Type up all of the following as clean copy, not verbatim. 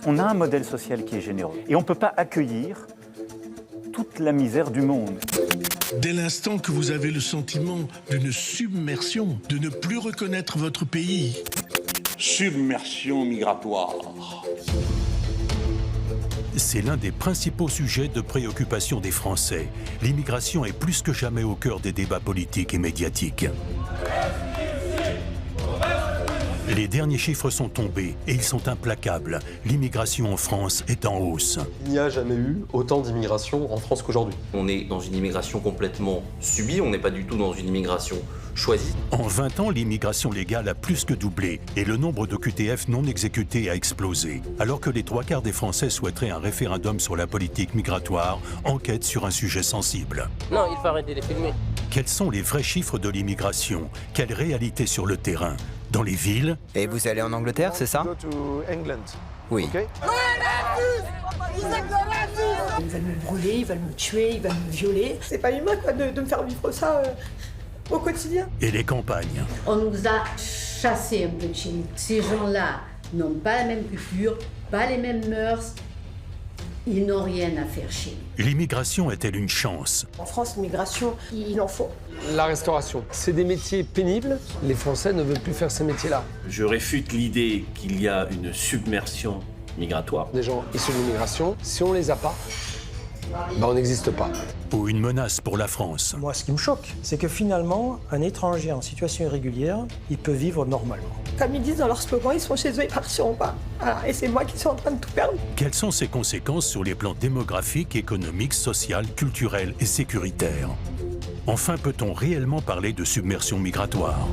On a un modèle social qui est généreux et on ne peut pas accueillir toute la misère du monde. Dès l'instant que vous avez le sentiment d'une submersion, de ne plus reconnaître votre pays. Submersion migratoire. C'est l'un des principaux sujets de préoccupation des Français. L'immigration est plus que jamais au cœur des débats politiques et médiatiques. Les derniers chiffres sont tombés et ils sont implacables. L'immigration en France est en hausse. Il n'y a jamais eu autant d'immigration en France qu'aujourd'hui. On est dans une immigration complètement subie, on n'est pas du tout dans une immigration choisie. En 20 ans, l'immigration légale a plus que doublé et le nombre de QTF non exécutés a explosé. Alors que les 3/4 des Français souhaiteraient un référendum sur la politique migratoire, enquête sur un sujet sensible. Non, il faut arrêter de les filmer. Quels sont les vrais chiffres de l'immigration? Quelle réalité sur le terrain? Dans les villes? Et vous allez en Angleterre, c'est ça? Oui. Ils veulent me brûler, ils veulent me tuer, ils veulent me violer. C'est pas humain quoi, de me faire vivre ça au quotidien. Et les campagnes? On nous a chassés un peu de chez nous. Ces gens-là n'ont pas la même culture, pas les mêmes mœurs. Ils n'ont rien à faire chez nous. L'immigration est-elle une chance? En France, l'immigration, il en faut. La restauration, c'est des métiers pénibles. Les Français ne veulent plus faire ces métiers-là. Je réfute l'idée qu'il y a une submersion migratoire. Des gens issus de l'immigration, si on les a pas, on n'existe pas. Ou une menace pour la France? Moi, ce qui me choque, c'est que finalement, un étranger en situation irrégulière, il peut vivre normalement. Comme ils disent dans leur slogan, ils sont chez eux, ils partiront pas. Voilà. Et c'est moi qui suis en train de tout perdre. Quelles sont ses conséquences sur les plans démographiques, économiques, social, culturels et sécuritaires? Enfin, peut-on réellement parler de submersion migratoire?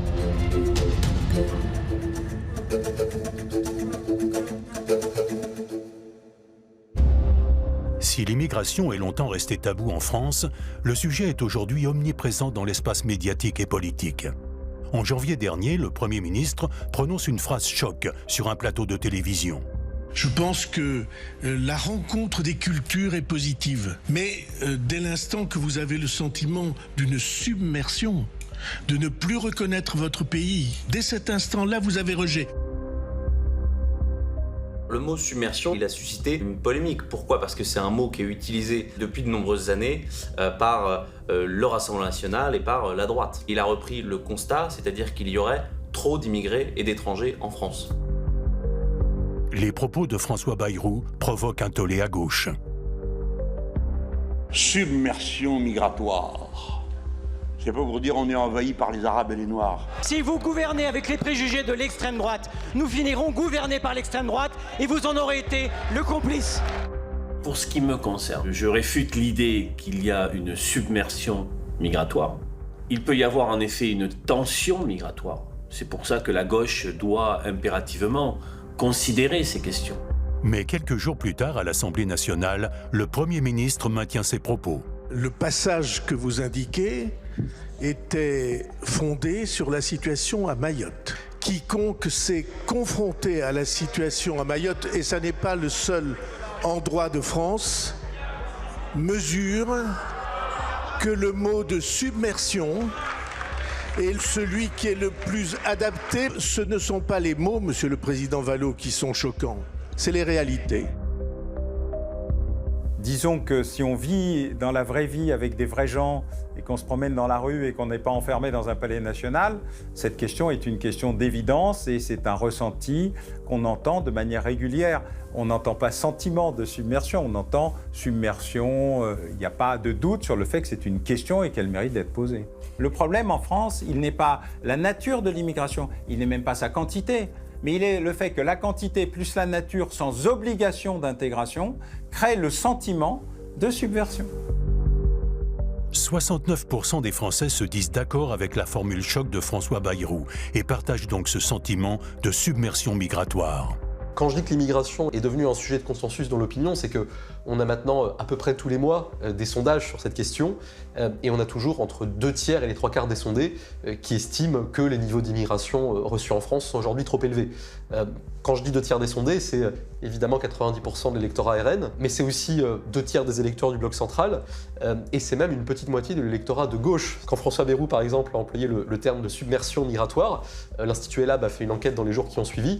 Si l'immigration est longtemps restée taboue en France, le sujet est aujourd'hui omniprésent dans l'espace médiatique et politique. En janvier dernier, le Premier ministre prononce une phrase choc sur un plateau de télévision. Je pense que la rencontre des cultures est positive. Mais dès l'instant que vous avez le sentiment d'une submersion, de ne plus reconnaître votre pays, dès cet instant-là, vous avez rejet. Le mot submersion, il a suscité une polémique. Pourquoi? Parce que c'est un mot qui est utilisé depuis de nombreuses années par le Rassemblement national et par la droite. Il a repris le constat, c'est-à-dire qu'il y aurait trop d'immigrés et d'étrangers en France. Les propos de François Bayrou provoquent un tollé à gauche. Submersion migratoire. C'est pas pour dire on est envahi par les Arabes et les Noirs. Si vous gouvernez avec les préjugés de l'extrême droite, nous finirons gouvernés par l'extrême droite et vous en aurez été le complice. Pour ce qui me concerne, je réfute l'idée qu'il y a une submersion migratoire. Il peut y avoir en effet une tension migratoire. C'est pour ça que la gauche doit impérativement considérer ces questions. Mais quelques jours plus tard, à l'Assemblée nationale, le Premier ministre maintient ses propos. Le passage que vous indiquez était fondé sur la situation à Mayotte. Quiconque s'est confronté à la situation à Mayotte, et ça n'est pas le seul endroit de France, mesure que le mot de submersion est celui qui est le plus adapté. Ce ne sont pas les mots, Monsieur le Président Vallaud, qui sont choquants, c'est les réalités. Disons que si on vit dans la vraie vie avec des vrais gens et qu'on se promène dans la rue et qu'on n'est pas enfermé dans un palais national, cette question est une question d'évidence et c'est un ressenti qu'on entend de manière régulière. On n'entend pas sentiment de submersion, on entend submersion. Il n'y a pas de doute sur le fait que c'est une question et qu'elle mérite d'être posée. Le problème en France, il n'est pas la nature de l'immigration, il n'est même pas sa quantité. Mais il est le fait que la quantité plus la nature sans obligation d'intégration crée le sentiment de subversion. 69% des Français se disent d'accord avec la formule choc de François Bayrou et partagent donc ce sentiment de submersion migratoire. Quand je dis que l'immigration est devenue un sujet de consensus dans l'opinion, c'est qu'on a maintenant à peu près tous les mois des sondages sur cette question et on a toujours entre 2/3 et les 3/4 des sondés qui estiment que les niveaux d'immigration reçus en France sont aujourd'hui trop élevés. Quand je dis 2 tiers des sondés, c'est évidemment 90% de l'électorat RN, mais c'est aussi 2 tiers des électeurs du bloc central, et c'est même une petite moitié de l'électorat de gauche. Quand François Bayrou, par exemple, a employé le terme de submersion migratoire, l'Institut Ellab a fait une enquête dans les jours qui ont suivi,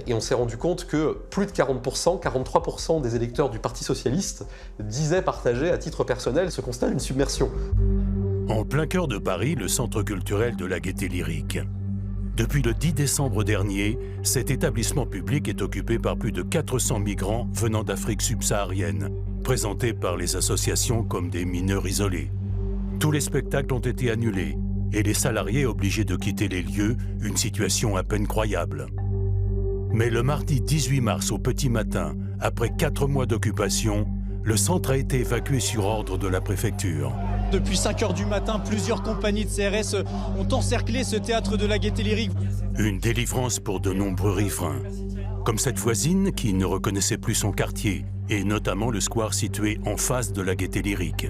et on s'est rendu compte que plus de 40%, 43% des électeurs du Parti socialiste disaient partager à titre personnel ce constat d'une submersion. En plein cœur de Paris, le centre culturel de la Gaîté Lyrique. Depuis le 10 décembre dernier, cet établissement public est occupé par plus de 400 migrants venant d'Afrique subsaharienne, présentés par les associations comme des mineurs isolés. Tous les spectacles ont été annulés et les salariés obligés de quitter les lieux, une situation à peine croyable. Mais le mardi 18 mars au petit matin, après 4 mois d'occupation, le centre a été évacué sur ordre de la préfecture. Depuis 5 h du matin, plusieurs compagnies de CRS ont encerclé ce théâtre de la Gaîté Lyrique. Une délivrance pour de nombreux riverains. Comme cette voisine qui ne reconnaissait plus son quartier, et notamment le square situé en face de la Gaîté Lyrique.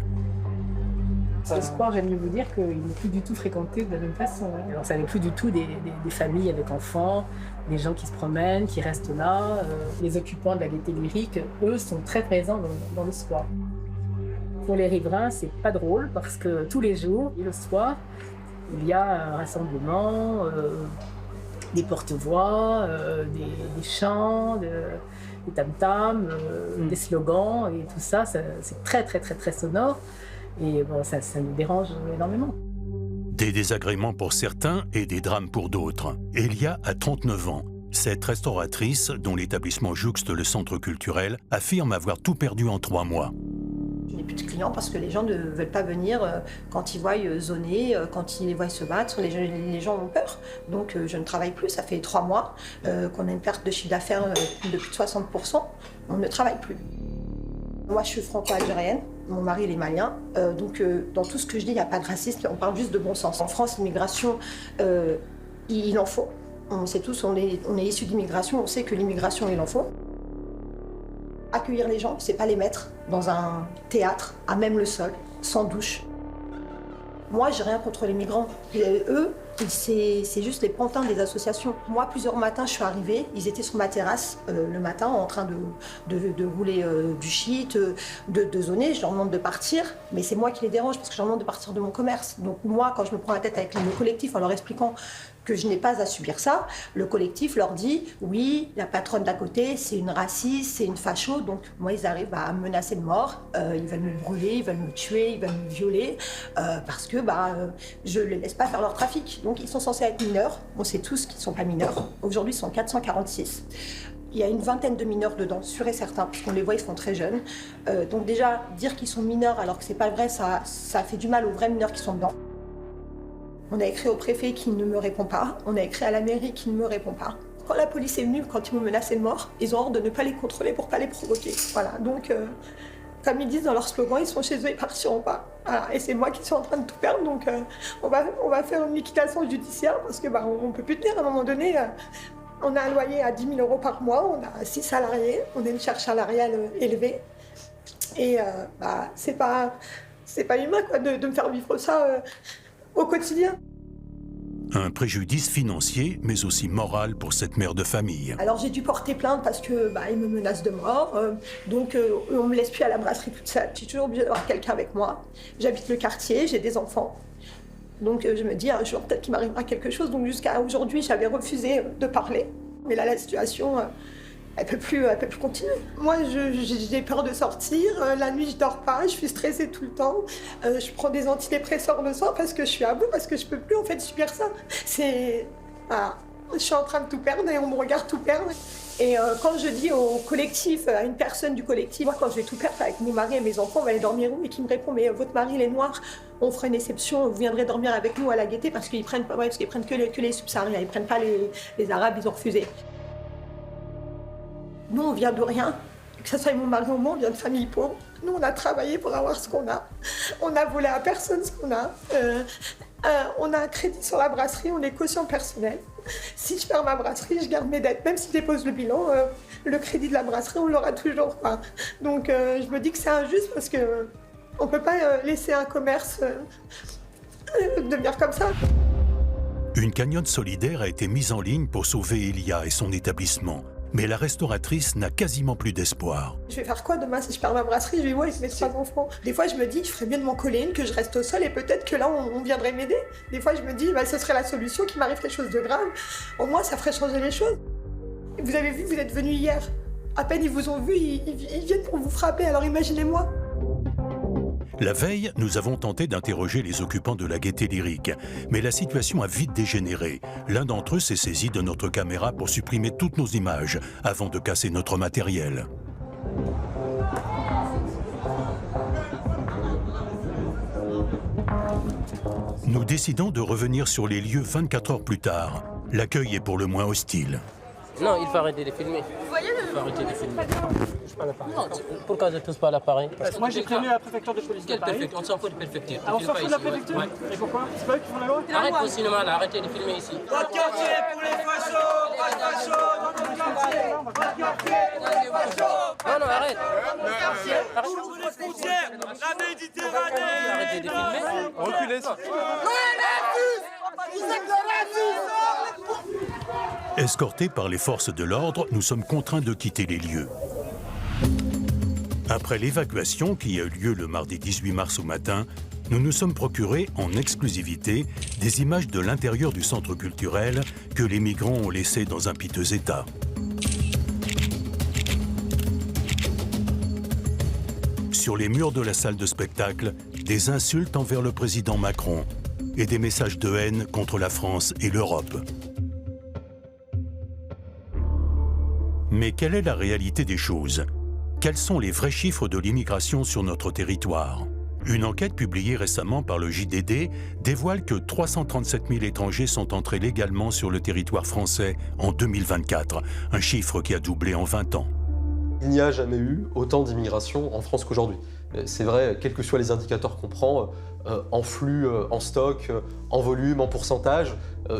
Ce square, j'aime mieux vous dire qu'il n'est plus du tout fréquenté de la même façon. Alors, ça n'est plus du tout des familles avec enfants, des gens qui se promènent, qui restent là. Les occupants de la Gaîté Lyrique, eux, sont très présents dans le square. Pour les riverains, c'est pas drôle parce que tous les jours, et le soir, il y a un rassemblement, des porte-voix, des chants, des tam-tams, des slogans, et tout ça, c'est très très très très sonore. Et bon, ça nous dérange énormément. Des désagréments pour certains et des drames pour d'autres. Elia a 39 ans. Cette restauratrice, dont l'établissement jouxte le centre culturel, affirme avoir tout perdu en 3 mois. Je n'ai plus de clients parce que les gens ne veulent pas venir quand ils voient zoner, quand ils les voient se battre. Les gens ont peur. Donc je ne travaille plus. Ça fait 3 mois qu'on a une perte de chiffre d'affaires de plus de 60%. On ne travaille plus. Moi, je suis franco-algérienne. Mon mari, il est malien. Donc dans tout ce que je dis, il n'y a pas de racisme. On parle juste de bon sens. En France, l'immigration, il en faut. On sait tous, on est issus d'immigration. On sait que l'immigration, il en faut. Accueillir les gens, c'est pas les mettre dans un théâtre, à même le sol, sans douche. Moi, j'ai rien contre les migrants. Et eux, c'est juste les pantins des associations. Moi, plusieurs matins, je suis arrivée, ils étaient sur ma terrasse le matin en train de rouler du shit, de zoner. Je leur demande de partir, mais c'est moi qui les dérange parce que je leur demande de partir de mon commerce. Donc moi, quand je me prends la tête avec le collectif en leur expliquant que je n'ai pas à subir ça, le collectif leur dit « Oui, la patronne d'à côté, c'est une raciste, c'est une facho. » Donc moi, ils arrivent à me menacer de mort. Ils veulent me brûler, ils veulent me tuer, ils veulent me violer parce que je ne les laisse pas faire leur trafic. Donc ils sont censés être mineurs. On sait tous qu'ils ne sont pas mineurs. Aujourd'hui, ils sont 446. Il y a une vingtaine de mineurs dedans, sûr et certain, puisqu'on les voit, ils sont très jeunes. Donc déjà, dire qu'ils sont mineurs alors que ce n'est pas vrai, ça fait du mal aux vrais mineurs qui sont dedans. On a écrit au préfet qui ne me répond pas. On a écrit à la mairie qui ne me répond pas. Quand la police est venue, quand ils m'ont menacé de mort, ils ont ordre de ne pas les contrôler pour ne pas les provoquer. Voilà, donc comme ils disent dans leur slogan, ils sont chez eux, ils partiront pas. Voilà. Et c'est moi qui suis en train de tout perdre, donc on va faire une liquidation judiciaire parce que on peut plus tenir à un moment donné. On a un loyer à 10 000 € par mois, on a 6 salariés, on a une charge salariale élevée. Et c'est pas humain quoi, de me faire vivre ça au quotidien. Un préjudice financier, mais aussi moral pour cette mère de famille. Alors j'ai dû porter plainte parce que ils me menacent de mort, donc on me laisse plus à la brasserie toute seule. Je suis toujours obligée d'avoir quelqu'un avec moi. J'habite le quartier, j'ai des enfants. Donc je me dis un jour peut-être qu'il m'arrivera quelque chose. Donc jusqu'à aujourd'hui, j'avais refusé de parler. Mais là, la situation, elle peut plus continuer. Moi, j'ai peur de sortir. La nuit, je dors pas. Je suis stressée tout le temps. Je prends des antidépresseurs le soir parce que je suis à bout, parce que je peux plus en fait subir ça. Je suis en train de tout perdre et on me regarde tout perdre. Et quand je dis au collectif, à une personne du collectif, moi quand je vais tout perdre avec mon mari et mes enfants, on va aller dormir où? Et qui me répond, mais votre mari il est noir, on fera une exception, vous viendrez dormir avec nous à la Gaîté parce qu'ils prennent que les subsahariens, ils prennent pas les Arabes, ils ont refusé. Nous on vient de rien, que ce soit mon mari ou moi, on vient de famille pauvre. Nous on a travaillé pour avoir ce qu'on a. On a volé à personne ce qu'on a. On a un crédit sur la brasserie, on est caution personnelle. Si je perds ma brasserie, je garde mes dettes. Même si je dépose le bilan, le crédit de la brasserie, on l'aura toujours pas. Donc je me dis que c'est injuste parce qu'on ne peut pas laisser un commerce devenir comme ça. Une cagnotte solidaire a été mise en ligne pour sauver Elia et son établissement. Mais la restauratrice n'a quasiment plus d'espoir. Je vais faire quoi demain si je perds ma brasserie? Je vais où avec mes 3 enfants? Des fois, je me dis, je ferais mieux de m'en coller une, que je reste au sol et peut-être que là, on viendrait m'aider. Des fois, je me dis, ce serait la solution, qu'il m'arrive quelque chose de grave. Au moins, ça ferait changer les choses. Vous avez vu, vous êtes venus hier. À peine ils vous ont vu, ils viennent pour vous frapper, alors imaginez-moi. La veille, nous avons tenté d'interroger les occupants de la Gaîté Lyrique, mais la situation a vite dégénéré. L'un d'entre eux s'est saisi de notre caméra pour supprimer toutes nos images avant de casser notre matériel. Nous décidons de revenir sur les lieux 24 heures plus tard. L'accueil est pour le moins hostile. Non, il faut arrêter de filmer. Vous voyez Il faut arrêter de filmer. Pourquoi je ne touche pas à l'appareil? Moi j'ai prévenu la préfecture de police. Quelle préfecture? On s'en fout de préfecture. Ah, on s'en fout de la préfecture? Ouais. Et pourquoi? C'est pas eux qui font la loi? Arrête vos cinémas là, arrêtez de filmer ici. Pas de quartier pour les fachos! Pas de fachos dans notre quartier! Pas de quartier pour les fachos! Non, non, arrête! Ouvrez les frontières! La Méditerranée! Arrêtez de filmer! Reculez! Vous êtes de racistes! Escortés par les forces de l'ordre, nous sommes contraints de quitter les lieux. Après l'évacuation qui a eu lieu le mardi 18 mars au matin, nous nous sommes procurés en exclusivité des images de l'intérieur du centre culturel que les migrants ont laissé dans un piteux état. Sur les murs de la salle de spectacle, des insultes envers le président Macron et des messages de haine contre la France et l'Europe. Mais quelle est la réalité des choses? Quels sont les vrais chiffres de l'immigration sur notre territoire? Une enquête publiée récemment par le JDD dévoile que 337 000 étrangers sont entrés légalement sur le territoire français en 2024, un chiffre qui a doublé en 20 ans. Il n'y a jamais eu autant d'immigration en France qu'aujourd'hui. C'est vrai, quels que soient les indicateurs qu'on prend, en flux, en stock, en volume, en pourcentage,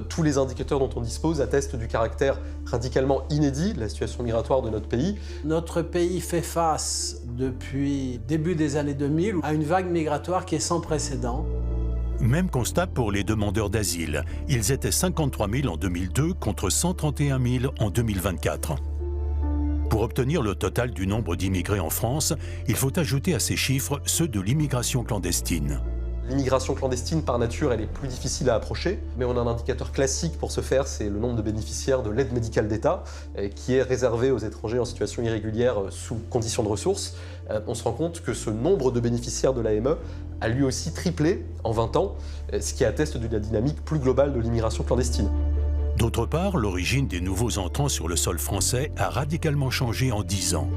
tous les indicateurs dont on dispose attestent du caractère radicalement inédit de la situation migratoire de notre pays. Notre pays fait face, depuis début des années 2000, à une vague migratoire qui est sans précédent. Même constat pour les demandeurs d'asile. Ils étaient 53 000 en 2002 contre 131 000 en 2024. Pour obtenir le total du nombre d'immigrés en France, il faut ajouter à ces chiffres ceux de l'immigration clandestine. L'immigration clandestine, par nature, elle est plus difficile à approcher, mais on a un indicateur classique pour ce faire, c'est le nombre de bénéficiaires de l'aide médicale d'État, qui est réservé aux étrangers en situation irrégulière sous conditions de ressources. On se rend compte que ce nombre de bénéficiaires de l'AME a lui aussi triplé en 20 ans, ce qui atteste de la dynamique plus globale de l'immigration clandestine. D'autre part, l'origine des nouveaux entrants sur le sol français a radicalement changé en 10 ans.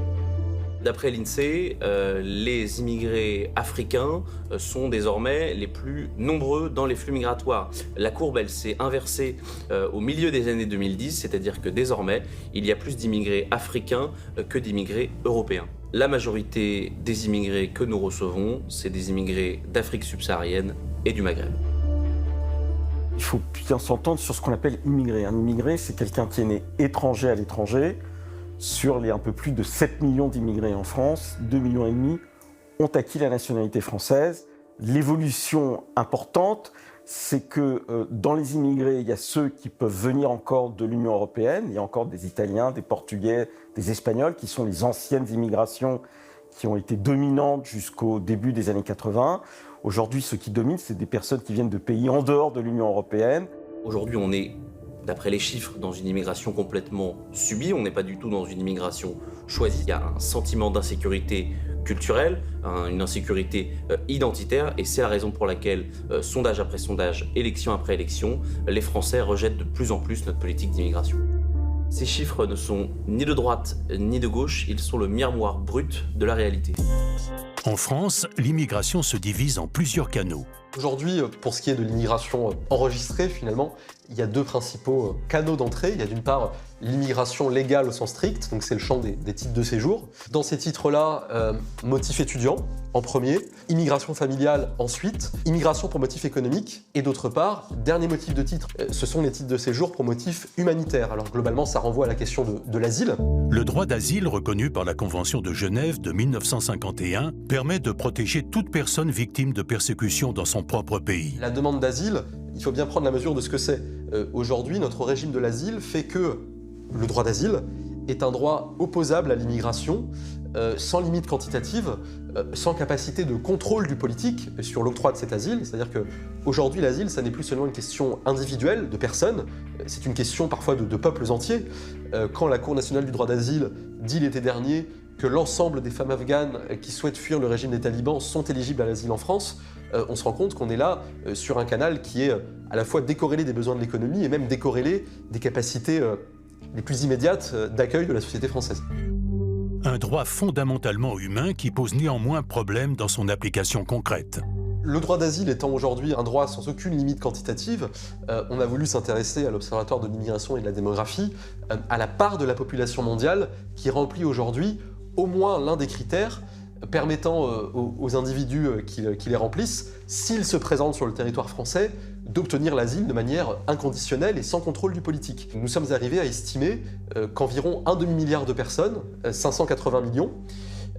D'après l'INSEE, les immigrés africains sont désormais les plus nombreux dans les flux migratoires. La courbe, elle s'est inversée au milieu des années 2010, c'est-à-dire que désormais, il y a plus d'immigrés africains que d'immigrés européens. La majorité des immigrés que nous recevons, c'est des immigrés d'Afrique subsaharienne et du Maghreb. Il faut bien s'entendre sur ce qu'on appelle immigré. Un immigré, c'est quelqu'un qui est né étranger à l'étranger. Sur les un peu plus de 7 millions d'immigrés en France, 2,5 millions ont acquis la nationalité française. L'évolution importante, c'est que dans les immigrés, il y a ceux qui peuvent venir encore de l'Union européenne. Il y a encore des Italiens, des Portugais, des Espagnols, qui sont les anciennes immigrations qui ont été dominantes jusqu'au début des années 80. Aujourd'hui, ce qui domine, c'est des personnes qui viennent de pays en dehors de l'Union européenne. Aujourd'hui, on est, d'après les chiffres, dans une immigration complètement subie. On n'est pas du tout dans une immigration choisie. Il y a un sentiment d'insécurité culturelle, une insécurité identitaire, et c'est la raison pour laquelle, sondage après sondage, élection après élection, les Français rejettent de plus en plus notre politique d'immigration. Ces chiffres ne sont ni de droite ni de gauche, ils sont le miroir brut de la réalité. En France, l'immigration se divise en plusieurs canaux. Aujourd'hui, pour ce qui est de l'immigration enregistrée, finalement, il y a deux principaux canaux d'entrée. Il y a d'une part l'immigration légale au sens strict, donc c'est le champ des titres de séjour. Dans ces titres-là, motif étudiant en premier, immigration familiale ensuite, immigration pour motif économique, et d'autre part, dernier motif de titre, ce sont les titres de séjour pour motif humanitaire. Alors globalement, ça renvoie à la question de l'asile. Le droit d'asile reconnu par la Convention de Genève de 1951 permet de protéger toute personne victime de persécution dans son propre pays. La demande d'asile, il faut bien prendre la mesure de ce que c'est. Aujourd'hui, notre régime de l'asile fait que le droit d'asile est un droit opposable à l'immigration, sans limite quantitative, sans capacité de contrôle du politique sur l'octroi de cet asile. C'est-à-dire qu'aujourd'hui, l'asile, ça n'est plus seulement une question individuelle de personnes, c'est une question parfois de peuples entiers. Quand la Cour nationale du droit d'asile dit l'été dernier que l'ensemble des femmes afghanes qui souhaitent fuir le régime des talibans sont éligibles à l'asile en France, on se rend compte qu'on est là sur un canal qui est à la fois décorrélé des besoins de l'économie et même décorrélé des capacités les plus immédiates d'accueil de la société française. Un droit fondamentalement humain qui pose néanmoins problème dans son application concrète. Le droit d'asile étant aujourd'hui un droit sans aucune limite quantitative, on a voulu s'intéresser à l'Observatoire de l'immigration et de la démographie, à la part de la population mondiale qui remplit aujourd'hui au moins l'un des critères permettant aux individus qui les remplissent, s'ils se présentent sur le territoire français, d'obtenir l'asile de manière inconditionnelle et sans contrôle du politique. Nous sommes arrivés à estimer qu'environ un demi-milliard de personnes, 580 millions,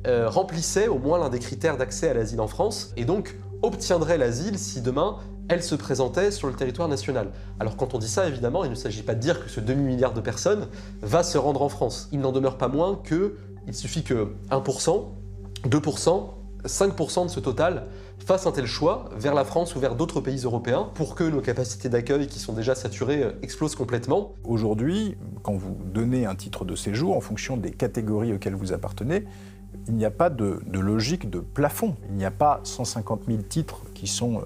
remplissaient au moins l'un des critères d'accès à l'asile en France et donc obtiendraient l'asile si demain elles se présentaient sur le territoire national. Alors quand on dit ça, évidemment, il ne s'agit pas de dire que ce demi-milliard de personnes va se rendre en France. Il n'en demeure pas moins qu'il suffit que 1%, 2%, 5% de ce total fassent un tel choix vers la France ou vers d'autres pays européens pour que nos capacités d'accueil qui sont déjà saturées explosent complètement. Aujourd'hui, quand vous donnez un titre de séjour en fonction des catégories auxquelles vous appartenez, il n'y a pas de logique de plafond. Il n'y a pas 150 000 titres qui sont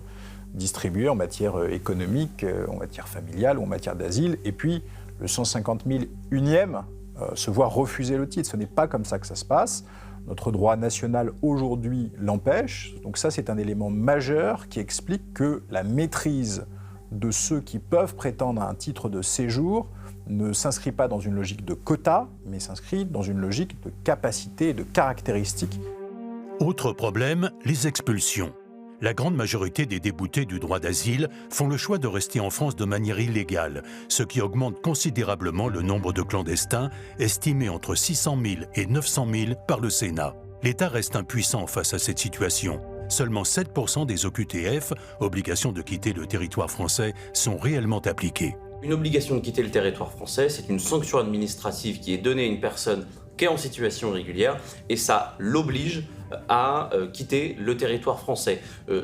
distribués en matière économique, en matière familiale ou en matière d'asile, et puis le 150 000 unième se voit refuser le titre. Ce n'est pas comme ça que ça se passe. Notre droit national aujourd'hui l'empêche. Donc ça, c'est un élément majeur qui explique que la maîtrise de ceux qui peuvent prétendre à un titre de séjour ne s'inscrit pas dans une logique de quota, mais s'inscrit dans une logique de capacité et de caractéristiques. Autre problème, les expulsions. La grande majorité des déboutés du droit d'asile font le choix de rester en France de manière illégale, ce qui augmente considérablement le nombre de clandestins, estimé entre 600 000 et 900 000 par le Sénat. L'État reste impuissant face à cette situation. Seulement 7% des OQTF, obligation de quitter le territoire français, sont réellement appliquées. Une obligation de quitter le territoire français, c'est une sanction administrative qui est donnée à une personne qui est en situation irrégulière et ça l'oblige à quitter le territoire français.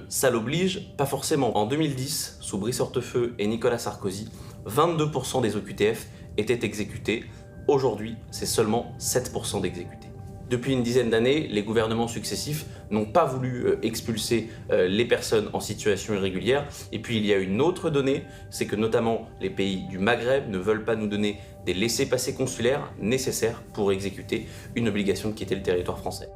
Ça l'oblige pas forcément. En 2010, sous Brice Hortefeux et Nicolas Sarkozy, 22% des OQTF étaient exécutés. Aujourd'hui, c'est seulement 7% d'exécutés. Depuis une dizaine d'années, les gouvernements successifs n'ont pas voulu expulser les personnes en situation irrégulière. Et puis il y a une autre donnée, c'est que notamment les pays du Maghreb ne veulent pas nous donner des laissez-passer consulaires nécessaires pour exécuter une obligation de quitter le territoire français.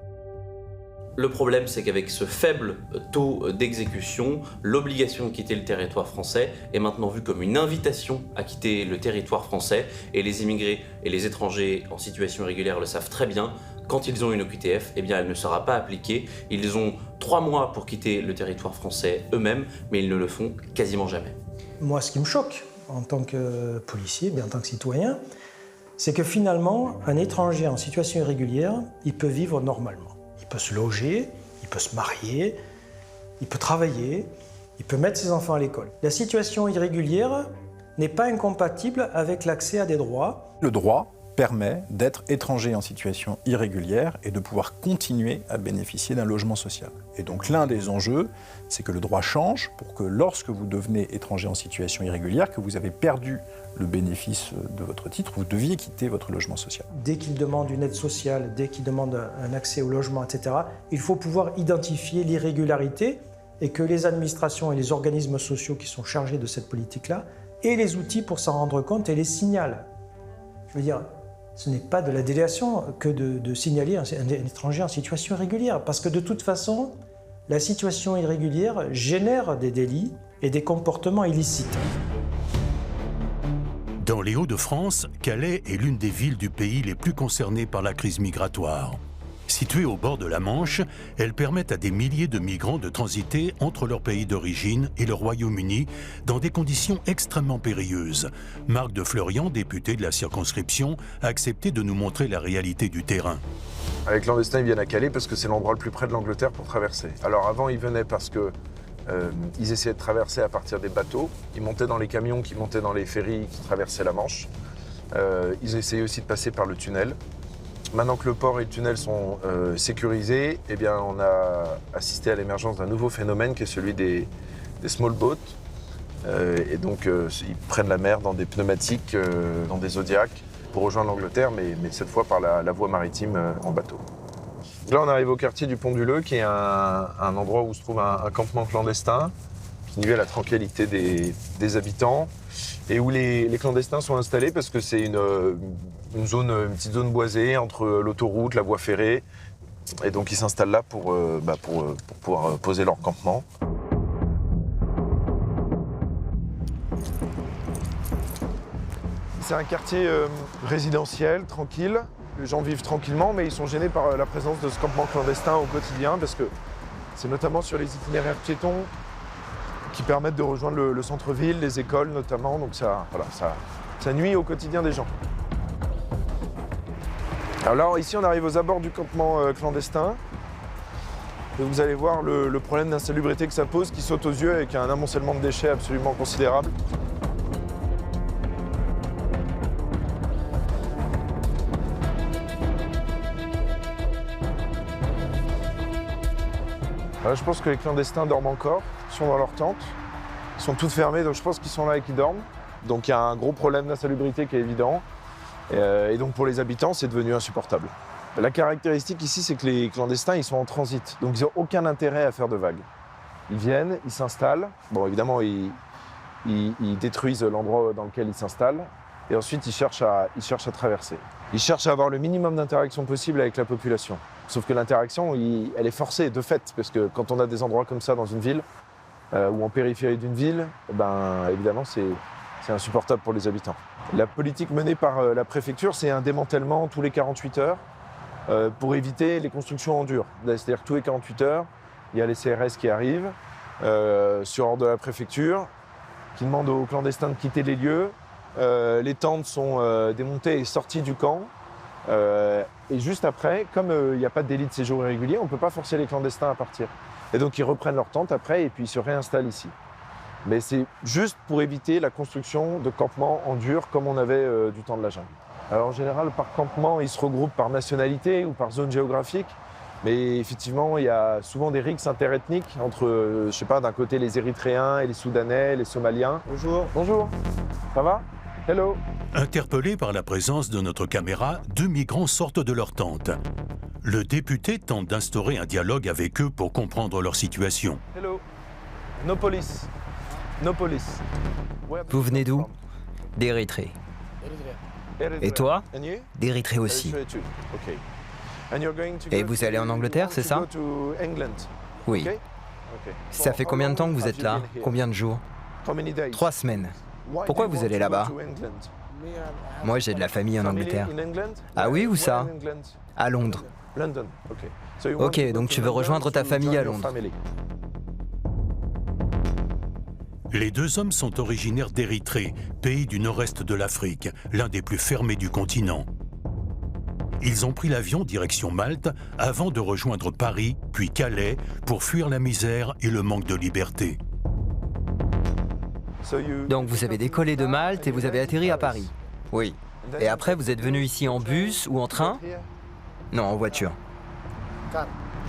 Le problème, c'est qu'avec ce faible taux d'exécution, l'obligation de quitter le territoire français est maintenant vue comme une invitation à quitter le territoire français. Et les immigrés et les étrangers en situation irrégulière le savent très bien. Quand ils ont une OQTF, eh bien, elle ne sera pas appliquée. Ils ont 3 mois pour quitter le territoire français eux-mêmes, mais ils ne le font quasiment jamais. Moi, ce qui me choque, en tant que policier, mais en tant que citoyen, c'est que finalement, un étranger en situation irrégulière, il peut vivre normalement. Il peut se loger, il peut se marier, il peut travailler, il peut mettre ses enfants à l'école. La situation irrégulière n'est pas incompatible avec l'accès à des droits. Le droit permet d'être étranger en situation irrégulière et de pouvoir continuer à bénéficier d'un logement social. Et donc l'un des enjeux, c'est que le droit change pour que lorsque vous devenez étranger en situation irrégulière, que vous avez perdu le bénéfice de votre titre, vous deviez quitter votre logement social. Dès qu'il demande une aide sociale, dès qu'il demande un accès au logement, etc., il faut pouvoir identifier l'irrégularité et que les administrations et les organismes sociaux qui sont chargés de cette politique-là aient les outils pour s'en rendre compte et les signalent. Je veux dire, ce n'est pas de la déléation que de signaler un étranger en situation irrégulière, parce que de toute façon, la situation irrégulière génère des délits et des comportements illicites. Dans les Hauts-de-France, Calais est l'une des villes du pays les plus concernées par la crise migratoire. Située au bord de la Manche, elle permet à des milliers de migrants de transiter entre leur pays d'origine et le Royaume-Uni dans des conditions extrêmement périlleuses. Marc de Florian, député de la circonscription, a accepté de nous montrer la réalité du terrain. Les clandestins, ils viennent à Calais parce que c'est l'endroit le plus près de l'Angleterre pour traverser. Alors avant, ils venaient parce que ils essayaient de traverser à partir des bateaux. Ils montaient dans les camions qui montaient dans les ferries qui traversaient la Manche. Ils essayaient aussi de passer par le tunnel. Maintenant que le port et le tunnel sont sécurisés, eh bien, on a assisté à l'émergence d'un nouveau phénomène qui est celui des small boats. Et donc, ils prennent la mer dans des pneumatiques, dans des Zodiacs, pour rejoindre l'Angleterre, mais cette fois par la voie maritime en bateau. Là, on arrive au quartier du Pont du Leu, qui est un endroit où se trouve un campement clandestin, qui nuit à la tranquillité des habitants, et où les clandestins sont installés parce que c'est une petite zone boisée entre l'autoroute, la voie ferrée, et donc ils s'installent là pour pouvoir poser leur campement. C'est un quartier résidentiel, tranquille. Les gens vivent tranquillement, mais ils sont gênés par la présence de ce campement clandestin au quotidien, parce que c'est notamment sur les itinéraires piétons qui permettent de rejoindre le centre-ville, les écoles notamment, donc ça nuit au quotidien des gens. Alors là, ici, on arrive aux abords du campement clandestin. Et vous allez voir le problème d'insalubrité que ça pose, qui saute aux yeux avec un amoncellement de déchets absolument considérable. Je pense que les clandestins dorment encore, ils sont dans leurs tentes, ils sont toutes fermées, donc je pense qu'ils sont là et qu'ils dorment. Donc il y a un gros problème d'insalubrité qui est évident, et donc pour les habitants, c'est devenu insupportable. La caractéristique ici, c'est que les clandestins, ils sont en transit, donc ils n'ont aucun intérêt à faire de vagues. Ils viennent, ils s'installent, bon évidemment, ils détruisent l'endroit dans lequel ils s'installent, et ensuite ils cherchent à traverser. Ils cherchent à avoir le minimum d'interaction possible avec la population. Sauf que l'interaction, elle est forcée de fait, parce que quand on a des endroits comme ça dans une ville, ou en périphérie d'une ville, évidemment, c'est insupportable pour les habitants. La politique menée par la préfecture, c'est un démantèlement tous les 48 heures pour éviter les constructions en dur. C'est-à-dire que tous les 48 heures, il y a les CRS qui arrivent sur ordre de la préfecture, qui demandent aux clandestins de quitter les lieux. Les tentes sont démontées et sorties du camp. Et juste après, comme il n'y a pas de délit de séjour irrégulier, on ne peut pas forcer les clandestins à partir. Et donc ils reprennent leur tente après et puis ils se réinstallent ici. Mais c'est juste pour éviter la construction de campements en dur comme on avait du temps de la jungle. Alors en général, par campement, ils se regroupent par nationalité ou par zone géographique. Mais effectivement, il y a souvent des rixes interethniques entre, je sais pas, d'un côté les Érythréens et les Soudanais, les Somaliens. Bonjour. Bonjour. Ça va ? Hello. Interpellés par la présence de notre caméra, 2 migrants sortent de leur tente. Le député tente d'instaurer un dialogue avec eux pour comprendre leur situation. Hello. No police. No police. Vous venez d'où? D'Érythrée. Et toi? D'Érythrée aussi. Et vous allez en Angleterre, c'est ça? Oui. Ça fait combien de temps que vous êtes là? Combien de jours? 3 semaines. Pourquoi vous allez là-bas? Moi, j'ai de la famille en Angleterre. Ah oui, où ça? À Londres. Ok, donc tu veux rejoindre ta famille à Londres. Les 2 hommes sont originaires d'Érythrée, pays du nord-est de l'Afrique, l'un des plus fermés du continent. Ils ont pris l'avion direction Malte avant de rejoindre Paris, puis Calais, pour fuir la misère et le manque de liberté. Donc vous avez décollé de Malte et vous avez atterri à Paris. Oui. Et après, vous êtes venu ici en bus ou en train? Non, en voiture.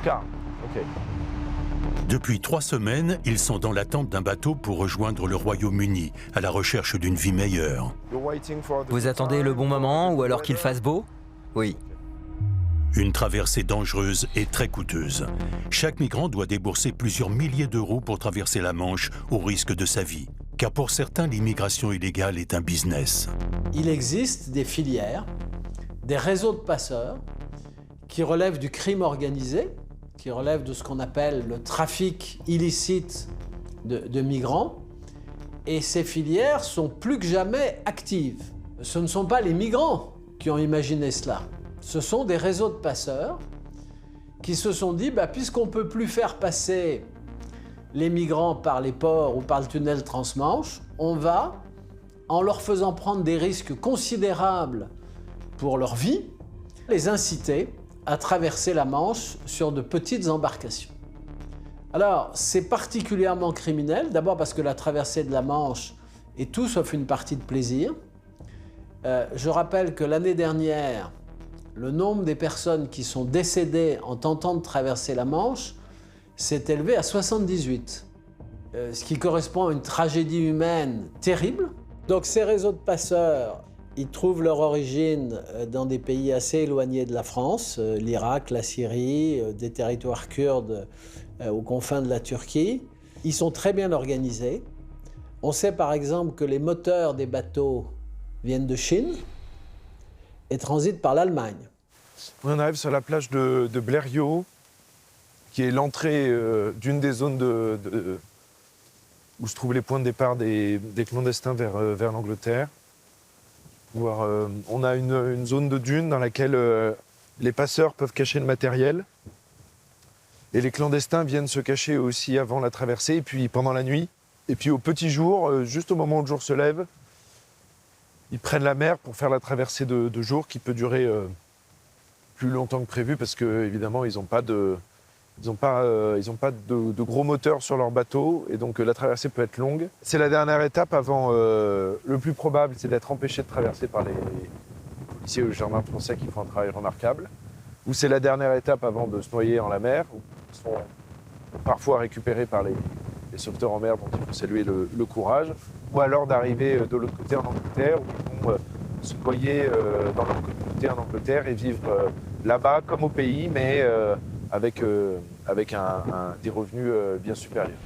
Car, ok. Depuis 3 semaines, ils sont dans l'attente d'un bateau pour rejoindre le Royaume-Uni, à la recherche d'une vie meilleure. Vous attendez le bon moment ou alors qu'il fasse beau? Oui. Une traversée dangereuse et très coûteuse. Chaque migrant doit débourser plusieurs milliers d'euros pour traverser la Manche au risque de sa vie. Car pour certains, l'immigration illégale est un business. Il existe des filières, des réseaux de passeurs qui relèvent du crime organisé, qui relèvent de ce qu'on appelle le trafic illicite de migrants. Et ces filières sont plus que jamais actives. Ce ne sont pas les migrants qui ont imaginé cela. Ce sont des réseaux de passeurs qui se sont dit, puisqu'on ne peut plus faire passer les migrants par les ports ou par le tunnel transmanche, on va, en leur faisant prendre des risques considérables pour leur vie, les inciter à traverser la Manche sur de petites embarcations. Alors, c'est particulièrement criminel, d'abord parce que la traversée de la Manche est tout sauf une partie de plaisir. Je rappelle que l'année dernière, le nombre des personnes qui sont décédées en tentant de traverser la Manche s'est élevé à 78, ce qui correspond à une tragédie humaine terrible. Donc ces réseaux de passeurs, ils trouvent leur origine dans des pays assez éloignés de la France, l'Irak, la Syrie, des territoires kurdes aux confins de la Turquie. Ils sont très bien organisés. On sait par exemple que les moteurs des bateaux viennent de Chine et transitent par l'Allemagne. On arrive sur la plage de Blériot, qui est l'entrée d'une des zones où se trouvent les points de départ des clandestins vers l'Angleterre. On a une zone de dunes dans laquelle les passeurs peuvent cacher le matériel. Et les clandestins viennent se cacher aussi avant la traversée, et puis pendant la nuit. Et puis au petit jour, juste au moment où le jour se lève, ils prennent la mer pour faire la traversée de jour qui peut durer plus longtemps que prévu parce qu'évidemment, ils n'ont pas de gros moteurs sur leur bateau et donc la traversée peut être longue. C'est la dernière étape avant, le plus probable, c'est d'être empêché de traverser par les policiers ou les gendarmes français qui font un travail remarquable. Ou c'est la dernière étape avant de se noyer dans la mer, où ils sont parfois récupérés par les sauveteurs en mer dont il faut saluer le courage. Ou alors d'arriver de l'autre côté en Angleterre, où ils vont se noyer dans leur communauté en Angleterre et vivre là-bas comme au pays, mais avec des revenus bien supérieurs.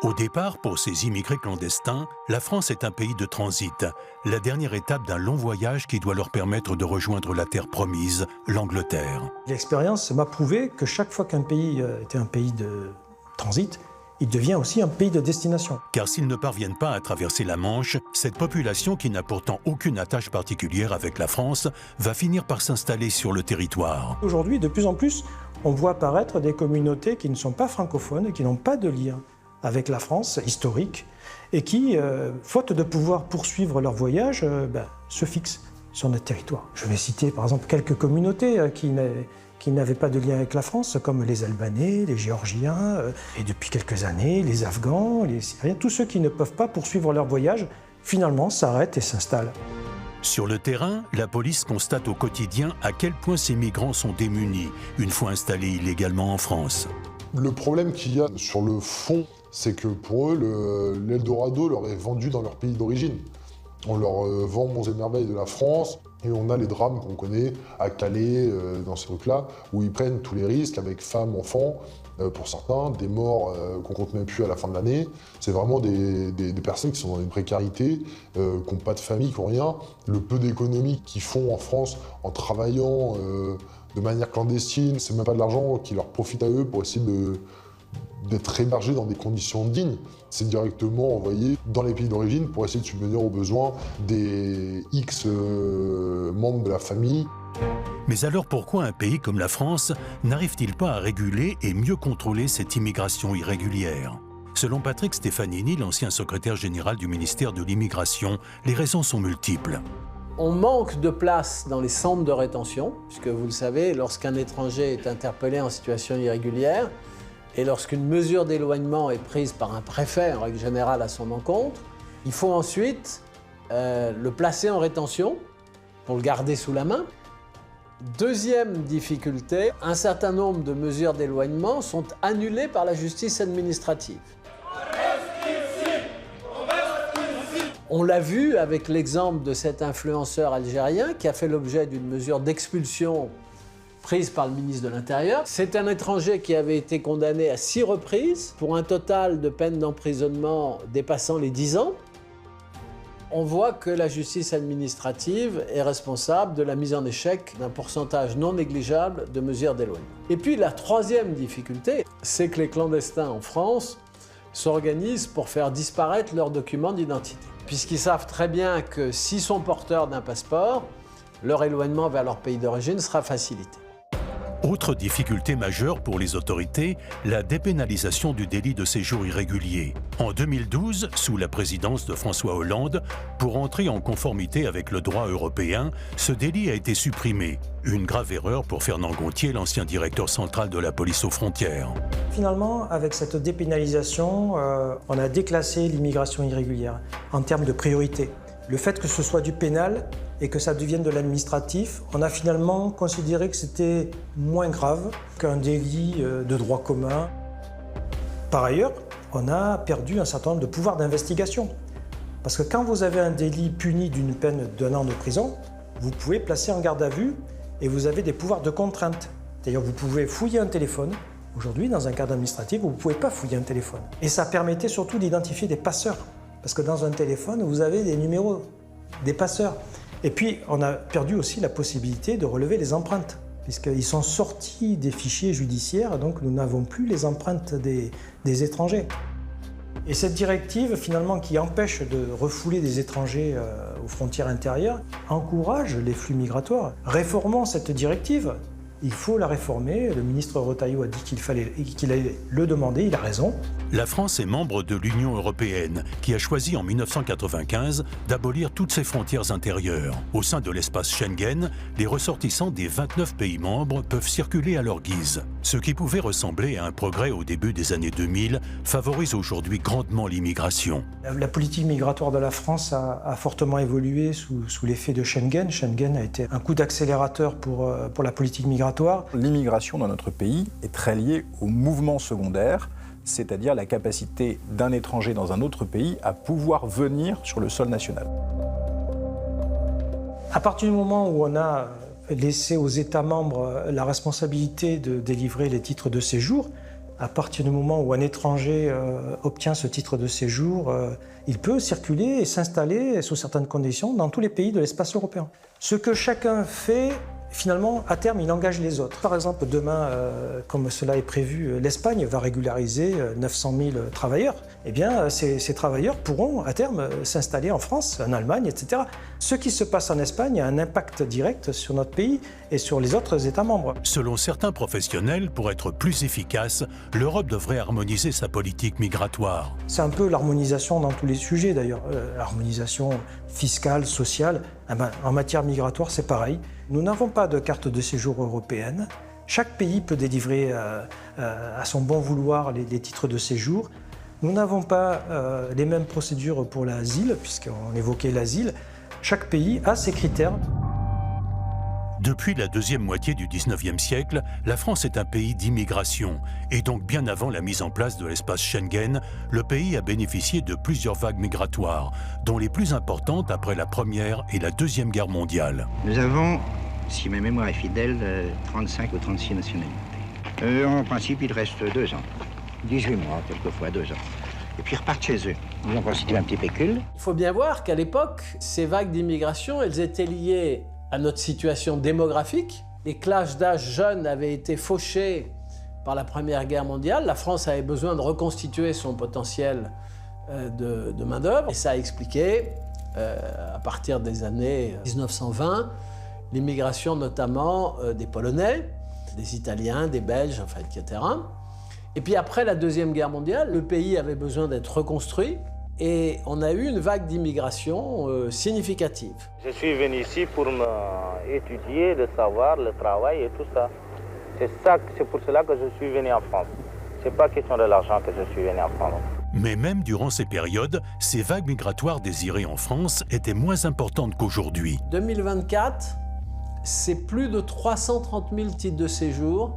Au départ, pour ces immigrés clandestins, la France est un pays de transit, la dernière étape d'un long voyage qui doit leur permettre de rejoindre la terre promise, l'Angleterre. L'expérience m'a prouvé que chaque fois qu'un pays était un pays de transit, il devient aussi un pays de destination. Car s'ils ne parviennent pas à traverser la Manche, cette population qui n'a pourtant aucune attache particulière avec la France va finir par s'installer sur le territoire. Aujourd'hui, de plus en plus, on voit apparaître des communautés qui ne sont pas francophones et qui n'ont pas de lien avec la France historique et qui, faute de pouvoir poursuivre leur voyage, se fixent sur notre territoire. Je vais citer par exemple quelques communautés qui n'avaient pas de lien avec la France, comme les Albanais, les Géorgiens, et depuis quelques années, les Afghans, les Syriens, tous ceux qui ne peuvent pas poursuivre leur voyage, finalement s'arrêtent et s'installent. Sur le terrain, la police constate au quotidien à quel point ces migrants sont démunis, une fois installés illégalement en France. Le problème qu'il y a sur le fond, c'est que pour eux, l'Eldorado leur est vendu dans leur pays d'origine. On leur vend monts et merveilles de la France, et on a les drames qu'on connaît à Calais, dans ces trucs-là, où ils prennent tous les risques avec femmes, enfants, pour certains, des morts qu'on compte même plus à la fin de l'année. C'est vraiment des personnes qui sont dans une précarité, qui n'ont pas de famille, qui n'ont rien. Le peu d'économies qu'ils font en France en travaillant de manière clandestine, c'est même pas de l'argent qui leur profite à eux pour essayer d'être hébergés dans des conditions dignes. C'est directement envoyé dans les pays d'origine pour essayer de subvenir aux besoins des X membres de la famille. Mais alors pourquoi un pays comme la France n'arrive-t-il pas à réguler et mieux contrôler cette immigration irrégulière ? Selon Patrick Stefanini, l'ancien secrétaire général du ministère de l'Immigration, les raisons sont multiples. On manque de place dans les centres de rétention, puisque vous le savez, lorsqu'un étranger est interpellé en situation irrégulière, et lorsqu'une mesure d'éloignement est prise par un préfet, en règle générale, à son encontre, il faut ensuite le placer en rétention pour le garder sous la main. Deuxième difficulté, un certain nombre de mesures d'éloignement sont annulées par la justice administrative. On l'a vu avec l'exemple de cet influenceur algérien qui a fait l'objet d'une mesure d'expulsion prise par le ministre de l'Intérieur. C'est un étranger qui avait été condamné à 6 reprises pour un total de peine d'emprisonnement dépassant les 10 ans. On voit que la justice administrative est responsable de la mise en échec d'un pourcentage non négligeable de mesures d'éloignement. Et puis la troisième difficulté, c'est que les clandestins en France s'organisent pour faire disparaître leurs documents d'identité. puisqu'ils savent très bien que s'ils sont porteurs d'un passeport, leur éloignement vers leur pays d'origine sera facilité. Autre difficulté majeure pour les autorités, la dépénalisation du délit de séjour irrégulier. En 2012, sous la présidence de François Hollande, pour entrer en conformité avec le droit européen, ce délit a été supprimé. Une grave erreur pour Fernand Gontier, l'ancien directeur central de la police aux frontières. Finalement, avec cette dépénalisation, on a déclassé l'immigration irrégulière en termes de priorité. Le fait que ce soit du pénal et que ça devienne de l'administratif, on a finalement considéré que c'était moins grave qu'un délit de droit commun. Par ailleurs, on a perdu un certain nombre de pouvoirs d'investigation. Parce que quand vous avez un délit puni d'une peine d'1 an de prison, vous pouvez placer en garde à vue et vous avez des pouvoirs de contrainte. C'est-à-dire vous pouvez fouiller un téléphone. Aujourd'hui, dans un cadre administratif, vous ne pouvez pas fouiller un téléphone. Et ça permettait surtout d'identifier des passeurs. Parce que dans un téléphone, vous avez des numéros, des passeurs. Et puis, on a perdu aussi la possibilité de relever les empreintes, puisqu'ils sont sortis des fichiers judiciaires, donc nous n'avons plus les empreintes des étrangers. Et cette directive, finalement, qui empêche de refouler des étrangers aux frontières intérieures, encourage les flux migratoires. Réformons cette directive. Il faut la réformer. Le ministre Retailleau a dit qu'il allait le demander, il a raison. La France est membre de l'Union européenne, qui a choisi en 1995 d'abolir toutes ses frontières intérieures. Au sein de l'espace Schengen, les ressortissants des 29 pays membres peuvent circuler à leur guise. Ce qui pouvait ressembler à un progrès au début des années 2000 favorise aujourd'hui grandement l'immigration. La politique migratoire de la France a fortement évolué sous l'effet de Schengen. Schengen a été un coup d'accélérateur pour la politique migratoire. L'immigration dans notre pays est très liée au mouvement secondaire, c'est-à-dire la capacité d'un étranger dans un autre pays à pouvoir venir sur le sol national. À partir du moment où on a laissé aux États membres la responsabilité de délivrer les titres de séjour, à partir du moment où un étranger obtient ce titre de séjour, il peut circuler et s'installer sous certaines conditions dans tous les pays de l'espace européen. Ce que chacun fait, finalement, à terme, il engage les autres. Par exemple, demain, comme cela est prévu, l'Espagne va régulariser 900 000 travailleurs. Eh bien, ces travailleurs pourront, à terme, s'installer en France, en Allemagne, etc. Ce qui se passe en Espagne a un impact direct sur notre pays et sur les autres États membres. Selon certains professionnels, pour être plus efficace, l'Europe devrait harmoniser sa politique migratoire. C'est un peu l'harmonisation dans tous les sujets, d'ailleurs. L'harmonisation fiscale, sociale. En matière migratoire, c'est pareil. Nous n'avons pas de carte de séjour européenne. Chaque pays peut délivrer à son bon vouloir les titres de séjour. Nous n'avons pas les mêmes procédures pour l'asile, puisqu'on évoquait l'asile. Chaque pays a ses critères. Depuis la deuxième moitié du XIXe siècle, la France est un pays d'immigration. Et donc bien avant la mise en place de l'espace Schengen, le pays a bénéficié de plusieurs vagues migratoires, dont les plus importantes après la Première et la Deuxième Guerre mondiale. Nous avons, si ma mémoire est fidèle, 35 ou 36 nationalités. En principe, il reste 2 ans. 18 mois, quelquefois 2 ans. Et puis ils repartent chez eux. Ils ont constitué un petit pécule. Il faut bien voir qu'à l'époque, ces vagues d'immigration, elles étaient liées à notre situation démographique. Les classes d'âge jeunes avaient été fauchées par la Première Guerre mondiale. La France avait besoin de reconstituer son potentiel de main-d'œuvre. Et ça a expliqué, à partir des années 1920, l'immigration notamment des Polonais, des Italiens, des Belges, enfin, etc. Et puis après la Deuxième Guerre mondiale, le pays avait besoin d'être reconstruit. Et on a eu une vague d'immigration significative. Je suis venu ici pour étudier le savoir, le travail et tout ça. C'est pour cela que je suis venu en France. C'est pas question de l'argent que je suis venu en France. Mais même durant ces périodes, ces vagues migratoires désirées en France étaient moins importantes qu'aujourd'hui. 2024, c'est plus de 330 000 titres de séjour